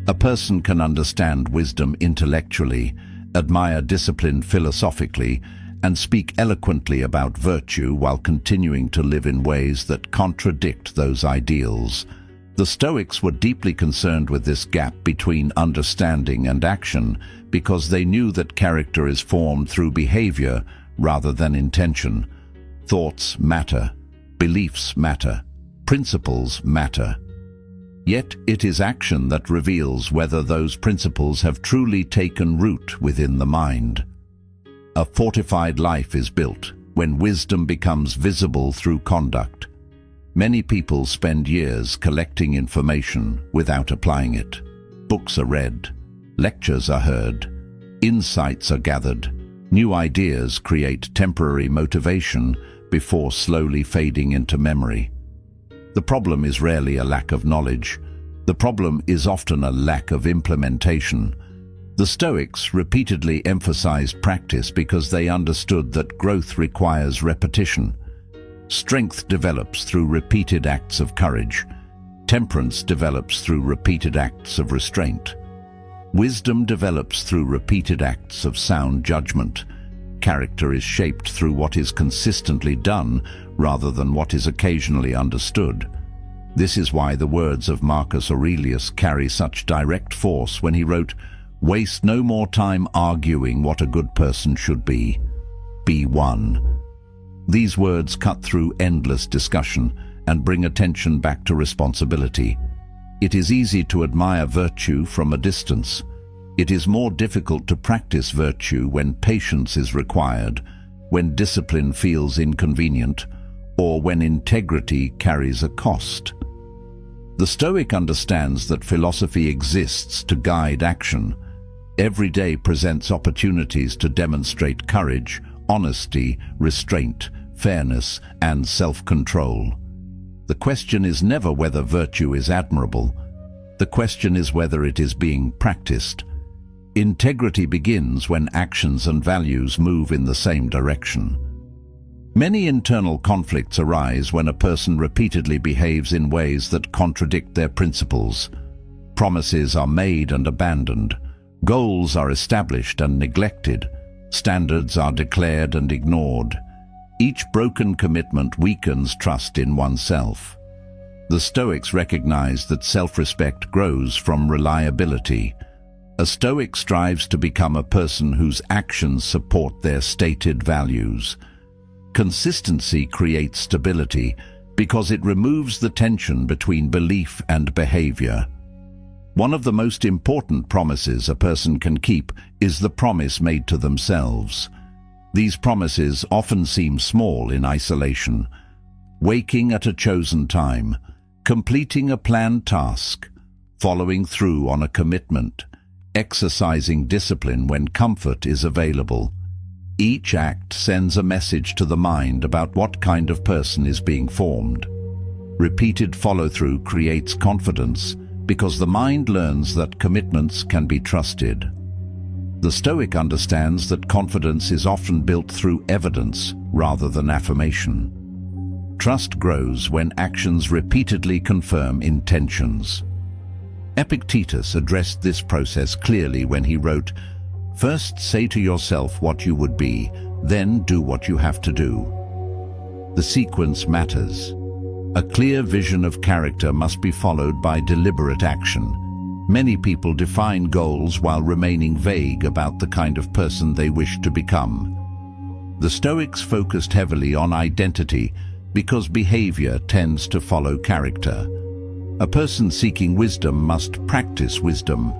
A person can understand wisdom intellectually, admire discipline philosophically, and speak eloquently about virtue while continuing to live in ways that contradict those ideals. The Stoics were deeply concerned with this gap between understanding and action because they knew that character is formed through behavior rather than intention. Thoughts matter, beliefs matter, principles matter. Yet it is action that reveals whether those principles have truly taken root within the mind. A fortified life is built when wisdom becomes visible through conduct. Many people spend years collecting information without applying it. Books are read, lectures are heard, insights are gathered, new ideas create temporary motivation before slowly fading into memory. The problem is rarely a lack of knowledge. The problem is often a lack of implementation. The Stoics repeatedly emphasized practice because they understood that growth requires repetition. Strength develops through repeated acts of courage. Temperance develops through repeated acts of restraint. Wisdom develops through repeated acts of sound judgment. Character is shaped through what is consistently done rather than what is occasionally understood. This is why the words of Marcus Aurelius carry such direct force when he wrote, "Waste no more time arguing what a good person should be. Be one." These words cut through endless discussion and bring attention back to responsibility. It is easy to admire virtue from a distance. It is more difficult to practice virtue when patience is required, when discipline feels inconvenient, or when integrity carries a cost. The Stoic understands that philosophy exists to guide action. Every day presents opportunities to demonstrate courage, honesty, restraint, fairness, and self-control. The question is never whether virtue is admirable. The question is whether it is being practiced. Integrity begins when actions and values move in the same direction. Many internal conflicts arise when a person repeatedly behaves in ways that contradict their principles. Promises are made and abandoned. Goals are established and neglected. Standards are declared and ignored. Each broken commitment weakens trust in oneself. The Stoics recognize that self-respect grows from reliability. A Stoic strives to become a person whose actions support their stated values. Consistency creates stability because it removes the tension between belief and behavior. One of the most important promises a person can keep is the promise made to themselves. These promises often seem small in isolation. Waking at a chosen time, completing a planned task, following through on a commitment, exercising discipline when comfort is available. Each act sends a message to the mind about what kind of person is being formed. Repeated follow-through creates confidence because the mind learns that commitments can be trusted. The Stoic understands that confidence is often built through evidence rather than affirmation. Trust grows when actions repeatedly confirm intentions. Epictetus addressed this process clearly when he wrote, "First say to yourself what you would be, then do what you have to do." The sequence matters. A clear vision of character must be followed by deliberate action. Many people define goals while remaining vague about the kind of person they wish to become. The Stoics focused heavily on identity because behavior tends to follow character. A person seeking wisdom must practice wisdom.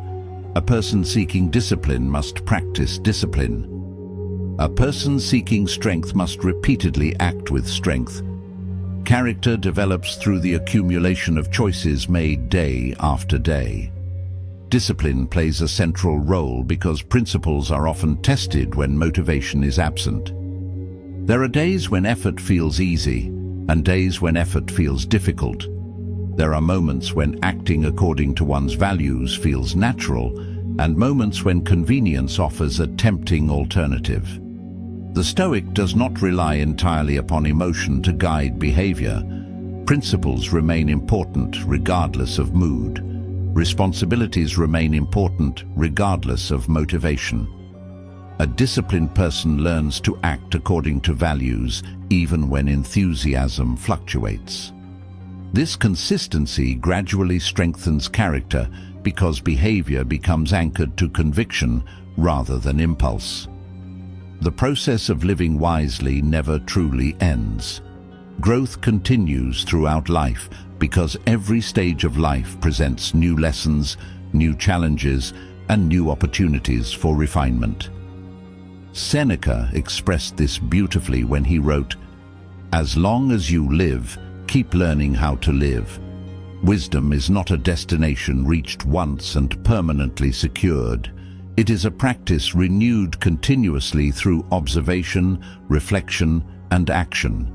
A person seeking discipline must practice discipline. A person seeking strength must repeatedly act with strength. Character develops through the accumulation of choices made day after day. Discipline plays a central role because principles are often tested when motivation is absent. There are days when effort feels easy and days when effort feels difficult. There are moments when acting according to one's values feels natural and moments when convenience offers a tempting alternative. The Stoic does not rely entirely upon emotion to guide behavior. Principles remain important regardless of mood. Responsibilities remain important regardless of motivation. A disciplined person learns to act according to values even when enthusiasm fluctuates. This consistency gradually strengthens character because behavior becomes anchored to conviction rather than impulse. The process of living wisely never truly ends. Growth continues throughout life because every stage of life presents new lessons, new challenges, and new opportunities for refinement. Seneca expressed this beautifully when he wrote, "As long as you live, keep learning how to live. Wisdom is not a destination reached once and permanently secured. It is a practice renewed continuously through observation, reflection, and action.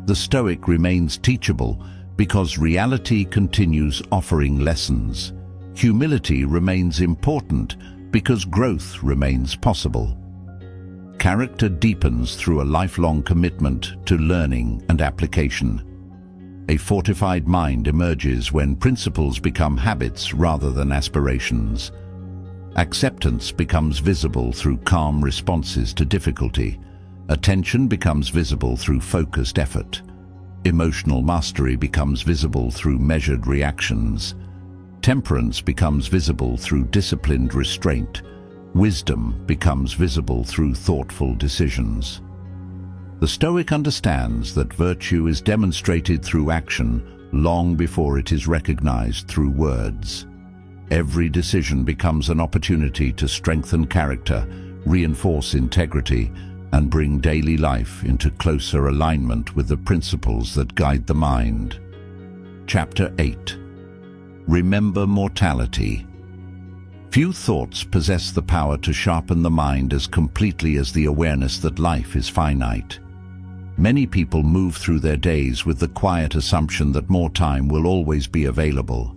The Stoic remains teachable because reality continues offering lessons. Humility remains important because growth remains possible. Character deepens through a lifelong commitment to learning and application. A fortified mind emerges when principles become habits rather than aspirations. Acceptance becomes visible through calm responses to difficulty. Attention becomes visible through focused effort. Emotional mastery becomes visible through measured reactions. Temperance becomes visible through disciplined restraint. Wisdom becomes visible through thoughtful decisions. The Stoic understands that virtue is demonstrated through action long before it is recognized through words. Every decision becomes an opportunity to strengthen character, reinforce integrity, and bring daily life into closer alignment with the principles that guide the mind. Chapter 8. Remember mortality. Few thoughts possess the power to sharpen the mind as completely as the awareness that life is finite. Many people move through their days with the quiet assumption that more time will always be available.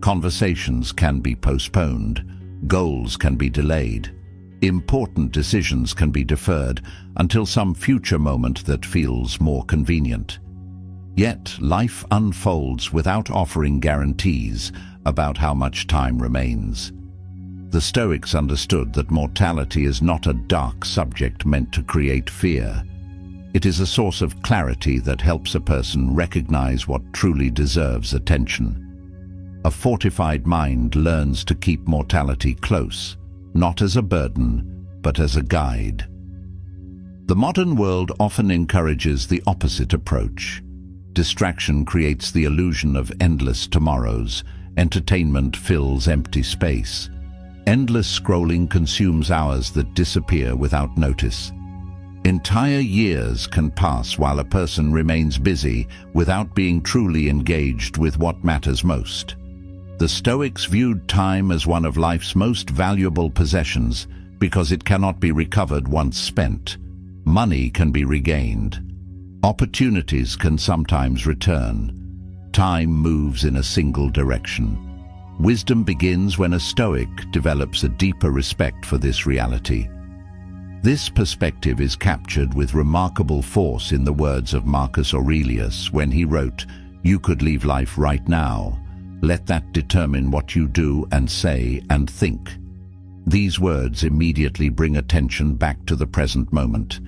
Conversations can be postponed, goals can be delayed, important decisions can be deferred until some future moment that feels more convenient. Yet life unfolds without offering guarantees about how much time remains. The Stoics understood that mortality is not a dark subject meant to create fear. It is a source of clarity that helps a person recognize what truly deserves attention. A fortified mind learns to keep mortality close, not as a burden, but as a guide. The modern world often encourages the opposite approach. Distraction creates the illusion of endless tomorrows. Entertainment fills empty space. Endless scrolling consumes hours that disappear without notice. Entire years can pass while a person remains busy without being truly engaged with what matters most. The Stoics viewed time as one of life's most valuable possessions because it cannot be recovered once spent. Money can be regained. Opportunities can sometimes return. Time moves in a single direction. Wisdom begins when a Stoic develops a deeper respect for this reality. This perspective is captured with remarkable force in the words of Marcus Aurelius when he wrote, "You could leave life right now. Let that determine what you do and say and think." These words immediately bring attention back to the present moment.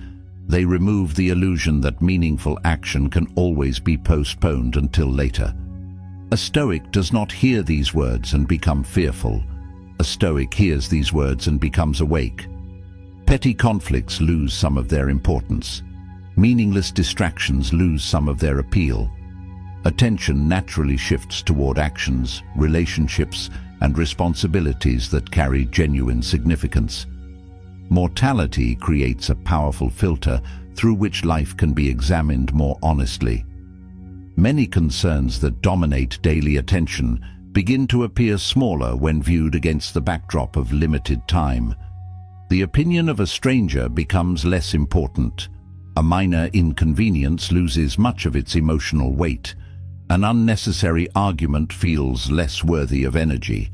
They remove the illusion that meaningful action can always be postponed until later. A Stoic does not hear these words and become fearful. A Stoic hears these words and becomes awake. Petty conflicts lose some of their importance. Meaningless distractions lose some of their appeal. Attention naturally shifts toward actions, relationships, and responsibilities that carry genuine significance. Mortality creates a powerful filter through which life can be examined more honestly. Many concerns that dominate daily attention begin to appear smaller when viewed against the backdrop of limited time. The opinion of a stranger becomes less important. A minor inconvenience loses much of its emotional weight. An unnecessary argument feels less worthy of energy.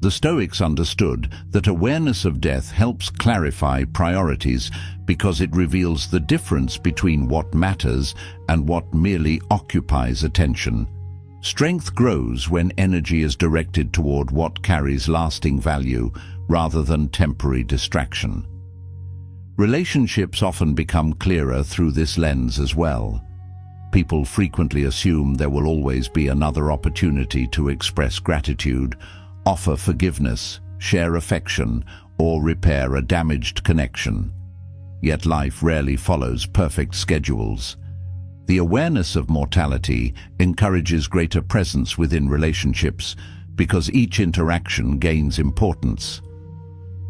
The Stoics understood that awareness of death helps clarify priorities because it reveals the difference between what matters and what merely occupies attention. Strength grows when energy is directed toward what carries lasting value rather than temporary distraction. Relationships often become clearer through this lens as well. People frequently assume there will always be another opportunity to express gratitude, offer forgiveness, share affection, or repair a damaged connection. Yet life rarely follows perfect schedules. The awareness of mortality encourages greater presence within relationships because each interaction gains importance.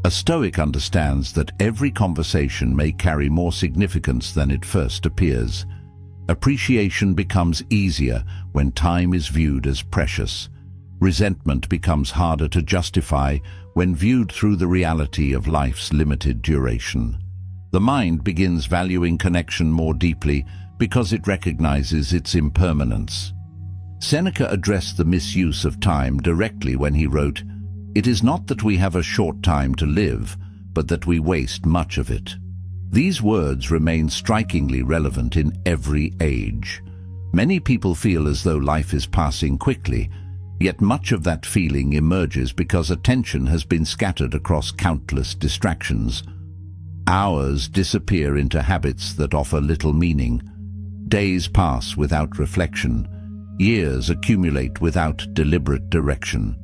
A Stoic understands that every conversation may carry more significance than it first appears. Appreciation becomes easier when time is viewed as precious. Resentment becomes harder to justify when viewed through the reality of life's limited duration. The mind begins valuing connection more deeply because it recognizes its impermanence. Seneca addressed the misuse of time directly when he wrote, "It is not that we have a short time to live, but that we waste much of it." These words remain strikingly relevant in every age. Many people feel as though life is passing quickly, yet much of that feeling emerges because attention has been scattered across countless distractions. Hours disappear into habits that offer little meaning. Days pass without reflection. Years accumulate without deliberate direction.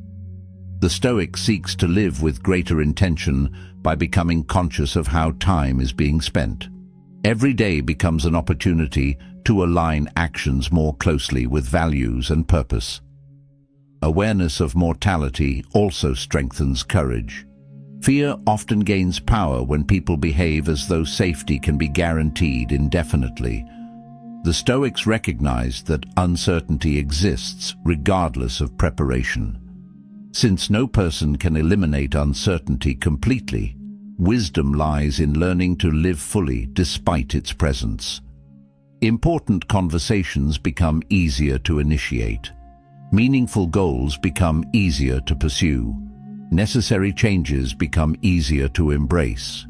The Stoic seeks to live with greater intention by becoming conscious of how time is being spent. Every day becomes an opportunity to align actions more closely with values and purpose. Awareness of mortality also strengthens courage. Fear often gains power when people behave as though safety can be guaranteed indefinitely. The Stoics recognized that uncertainty exists regardless of preparation. Since no person can eliminate uncertainty completely, wisdom lies in learning to live fully despite its presence. Important conversations become easier to initiate. Meaningful goals become easier to pursue. Necessary changes become easier to embrace.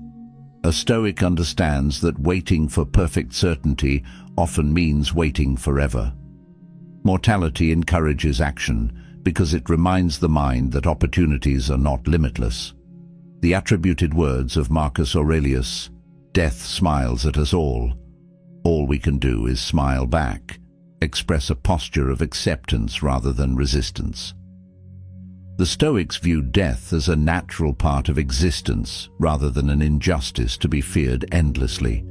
A Stoic understands that waiting for perfect certainty often means waiting forever. Mortality encourages action because it reminds the mind that opportunities are not limitless. The attributed words of Marcus Aurelius, "Death smiles at us all. All we can do is smile back," express a posture of acceptance rather than resistance. The Stoics viewed death as a natural part of existence rather than an injustice to be feared endlessly.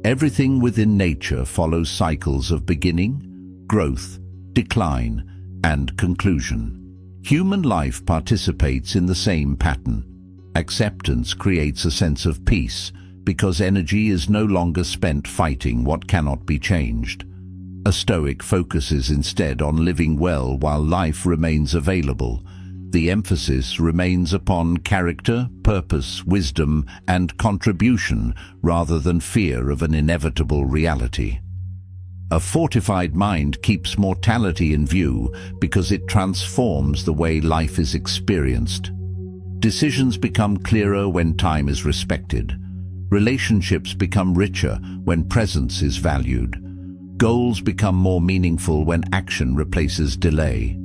Everything within nature follows cycles of beginning, growth, decline, and conclusion. Human life participates in the same pattern. Acceptance creates a sense of peace because energy is no longer spent fighting what cannot be changed. A Stoic focuses instead on living well while life remains available. The emphasis remains upon character, purpose, wisdom, and contribution rather than fear of an inevitable reality. A fortified mind keeps mortality in view because it transforms the way life is experienced. Decisions become clearer when time is respected. Relationships become richer when presence is valued. Goals become more meaningful when action replaces delay.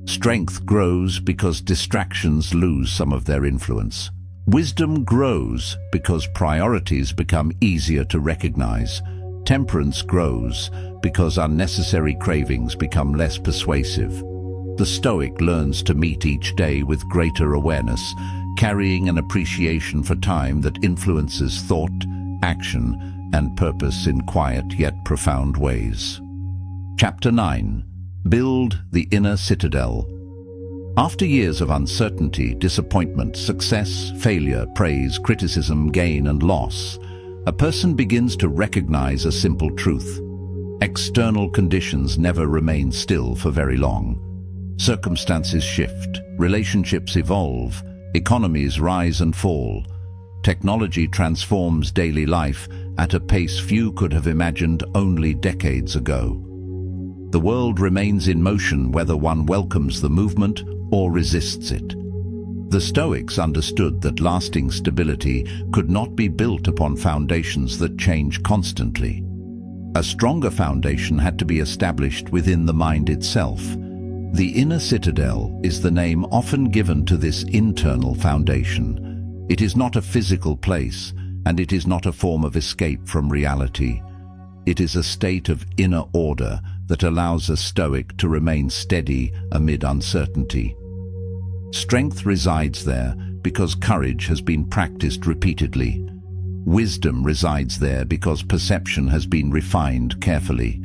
Strength grows because distractions lose some of their influence. Wisdom grows because priorities become easier to recognize. Temperance grows because unnecessary cravings become less persuasive. The Stoic learns to meet each day with greater awareness, carrying an appreciation for time that influences thought, action, and purpose in quiet yet profound ways. Chapter 9. Build the Inner Citadel. After years of uncertainty, disappointment, success, failure, praise, criticism, gain, and loss, a person begins to recognize a simple truth. External conditions never remain still for very long. Circumstances shift, relationships evolve, economies rise and fall. Technology transforms daily life at a pace few could have imagined only decades ago. The world remains in motion whether one welcomes the movement or resists it. The Stoics understood that lasting stability could not be built upon foundations that change constantly. A stronger foundation had to be established within the mind itself. The inner citadel is the name often given to this internal foundation. It is not a physical place, and it is not a form of escape from reality. It is a state of inner order that allows a Stoic to remain steady amid uncertainty. Strength resides there because courage has been practiced repeatedly. Wisdom resides there because perception has been refined carefully.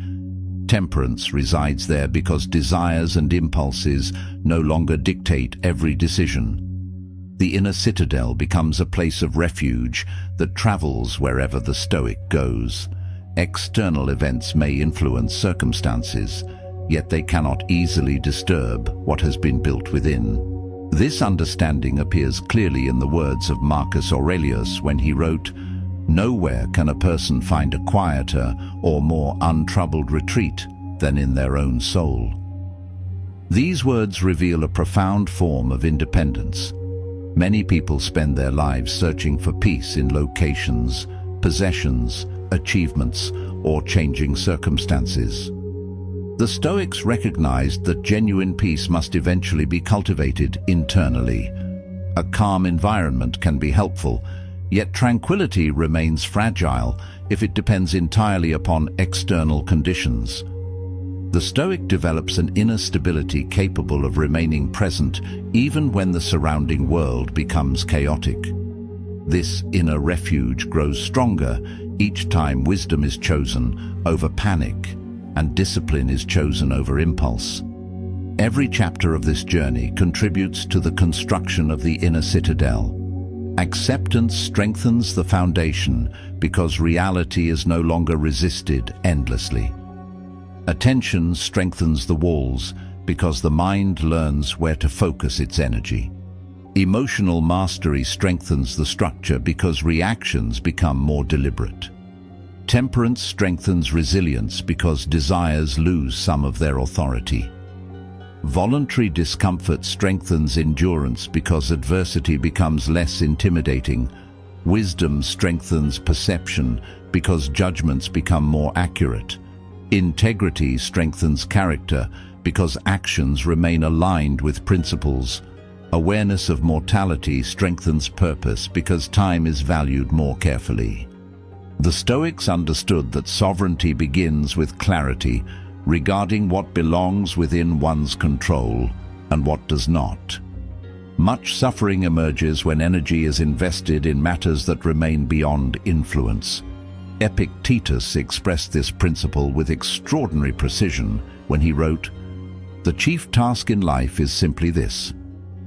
Temperance resides there because desires and impulses no longer dictate every decision. The inner citadel becomes a place of refuge that travels wherever the Stoic goes. External events may influence circumstances, yet they cannot easily disturb what has been built within. This understanding appears clearly in the words of Marcus Aurelius when he wrote, "Nowhere can a person find a quieter or more untroubled retreat than in their own soul." These words reveal a profound form of independence. Many people spend their lives searching for peace in locations, possessions, achievements, or changing circumstances. The Stoics recognized that genuine peace must eventually be cultivated internally. A calm environment can be helpful, yet tranquility remains fragile if it depends entirely upon external conditions. The Stoic develops an inner stability capable of remaining present even when the surrounding world becomes chaotic. This inner refuge grows stronger each time wisdom is chosen over panic and discipline is chosen over impulse. Every chapter of this journey contributes to the construction of the inner citadel. Acceptance strengthens the foundation because reality is no longer resisted endlessly. Attention strengthens the walls because the mind learns where to focus its energy. Emotional mastery strengthens the structure because reactions become more deliberate. Temperance strengthens resilience because desires lose some of their authority. Voluntary discomfort strengthens endurance because adversity becomes less intimidating. Wisdom strengthens perception because judgments become more accurate. Integrity strengthens character because actions remain aligned with principles. Awareness of mortality strengthens purpose because time is valued more carefully. The Stoics understood that sovereignty begins with clarity regarding what belongs within one's control and what does not. Much suffering emerges when energy is invested in matters that remain beyond influence. Epictetus expressed this principle with extraordinary precision when he wrote, "The chief task in life is simply this: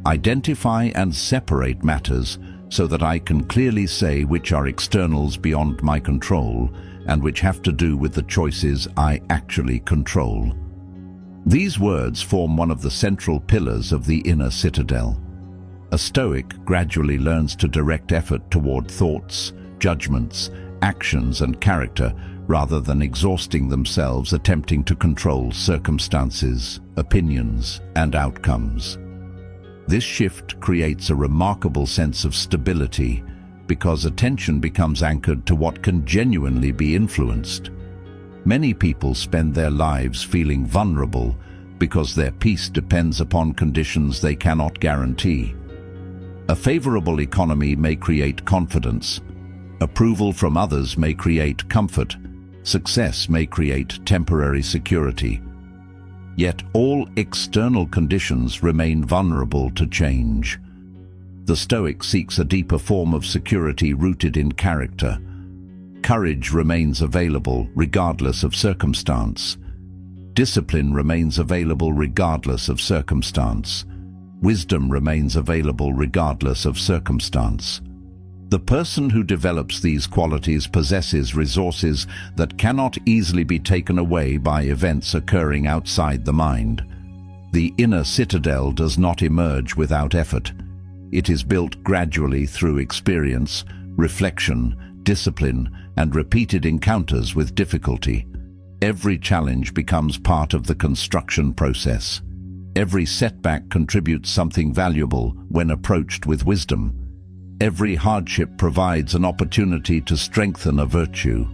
identify and separate matters so that I can clearly say which are externals beyond my control and which have to do with the choices I actually control." These words form one of the central pillars of the inner citadel. A Stoic gradually learns to direct effort toward thoughts, judgments, actions and character rather than exhausting themselves attempting to control circumstances, opinions, and outcomes. This shift creates a remarkable sense of stability because attention becomes anchored to what can genuinely be influenced. Many people spend their lives feeling vulnerable because their peace depends upon conditions they cannot guarantee. A favorable economy may create confidence. Approval from others may create comfort. Success may create temporary security. Yet all external conditions remain vulnerable to change. The Stoic seeks a deeper form of security rooted in character. Courage remains available regardless of circumstance. Discipline remains available regardless of circumstance. Wisdom remains available regardless of circumstance. The person who develops these qualities possesses resources that cannot easily be taken away by events occurring outside the mind. The inner citadel does not emerge without effort. It is built gradually through experience, reflection, discipline, and repeated encounters with difficulty. Every challenge becomes part of the construction process. Every setback contributes something valuable when approached with wisdom. Every hardship provides an opportunity to strengthen a virtue.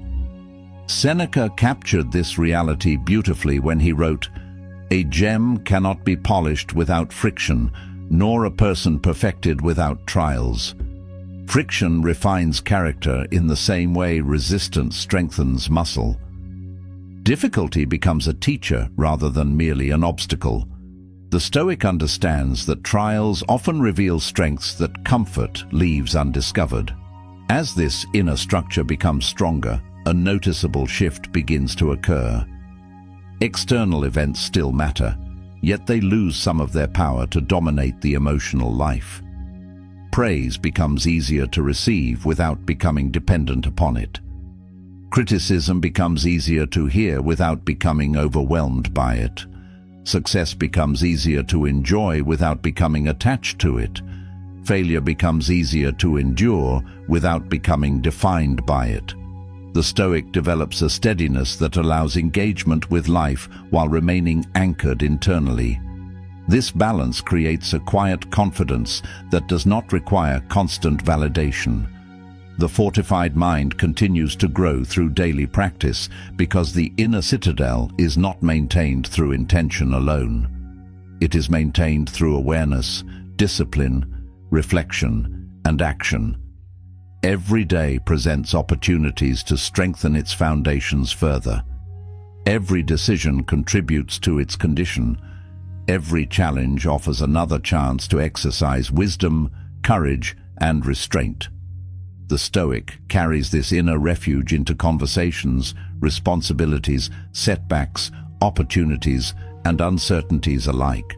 Seneca captured this reality beautifully when he wrote, "A gem cannot be polished without friction, nor a person perfected without trials." Friction refines character in the same way resistance strengthens muscle. Difficulty becomes a teacher rather than merely an obstacle. The Stoic understands that trials often reveal strengths that comfort leaves undiscovered. As this inner structure becomes stronger, a noticeable shift begins to occur. External events still matter, yet they lose some of their power to dominate the emotional life. Praise becomes easier to receive without becoming dependent upon it. Criticism becomes easier to hear without becoming overwhelmed by it. Success becomes easier to enjoy without becoming attached to it. Failure becomes easier to endure without becoming defined by it. The Stoic develops a steadiness that allows engagement with life while remaining anchored internally. This balance creates a quiet confidence that does not require constant validation. The fortified mind continues to grow through daily practice because the inner citadel is not maintained through intention alone. It is maintained through awareness, discipline, reflection, and action. Every day presents opportunities to strengthen its foundations further. Every decision contributes to its condition. Every challenge offers another chance to exercise wisdom, courage, and restraint. The Stoic carries this inner refuge into conversations, responsibilities, setbacks, opportunities, and uncertainties alike.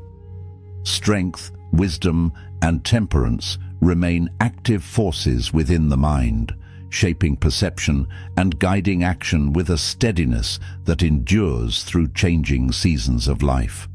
Strength, wisdom, and temperance remain active forces within the mind, shaping perception and guiding action with a steadiness that endures through changing seasons of life.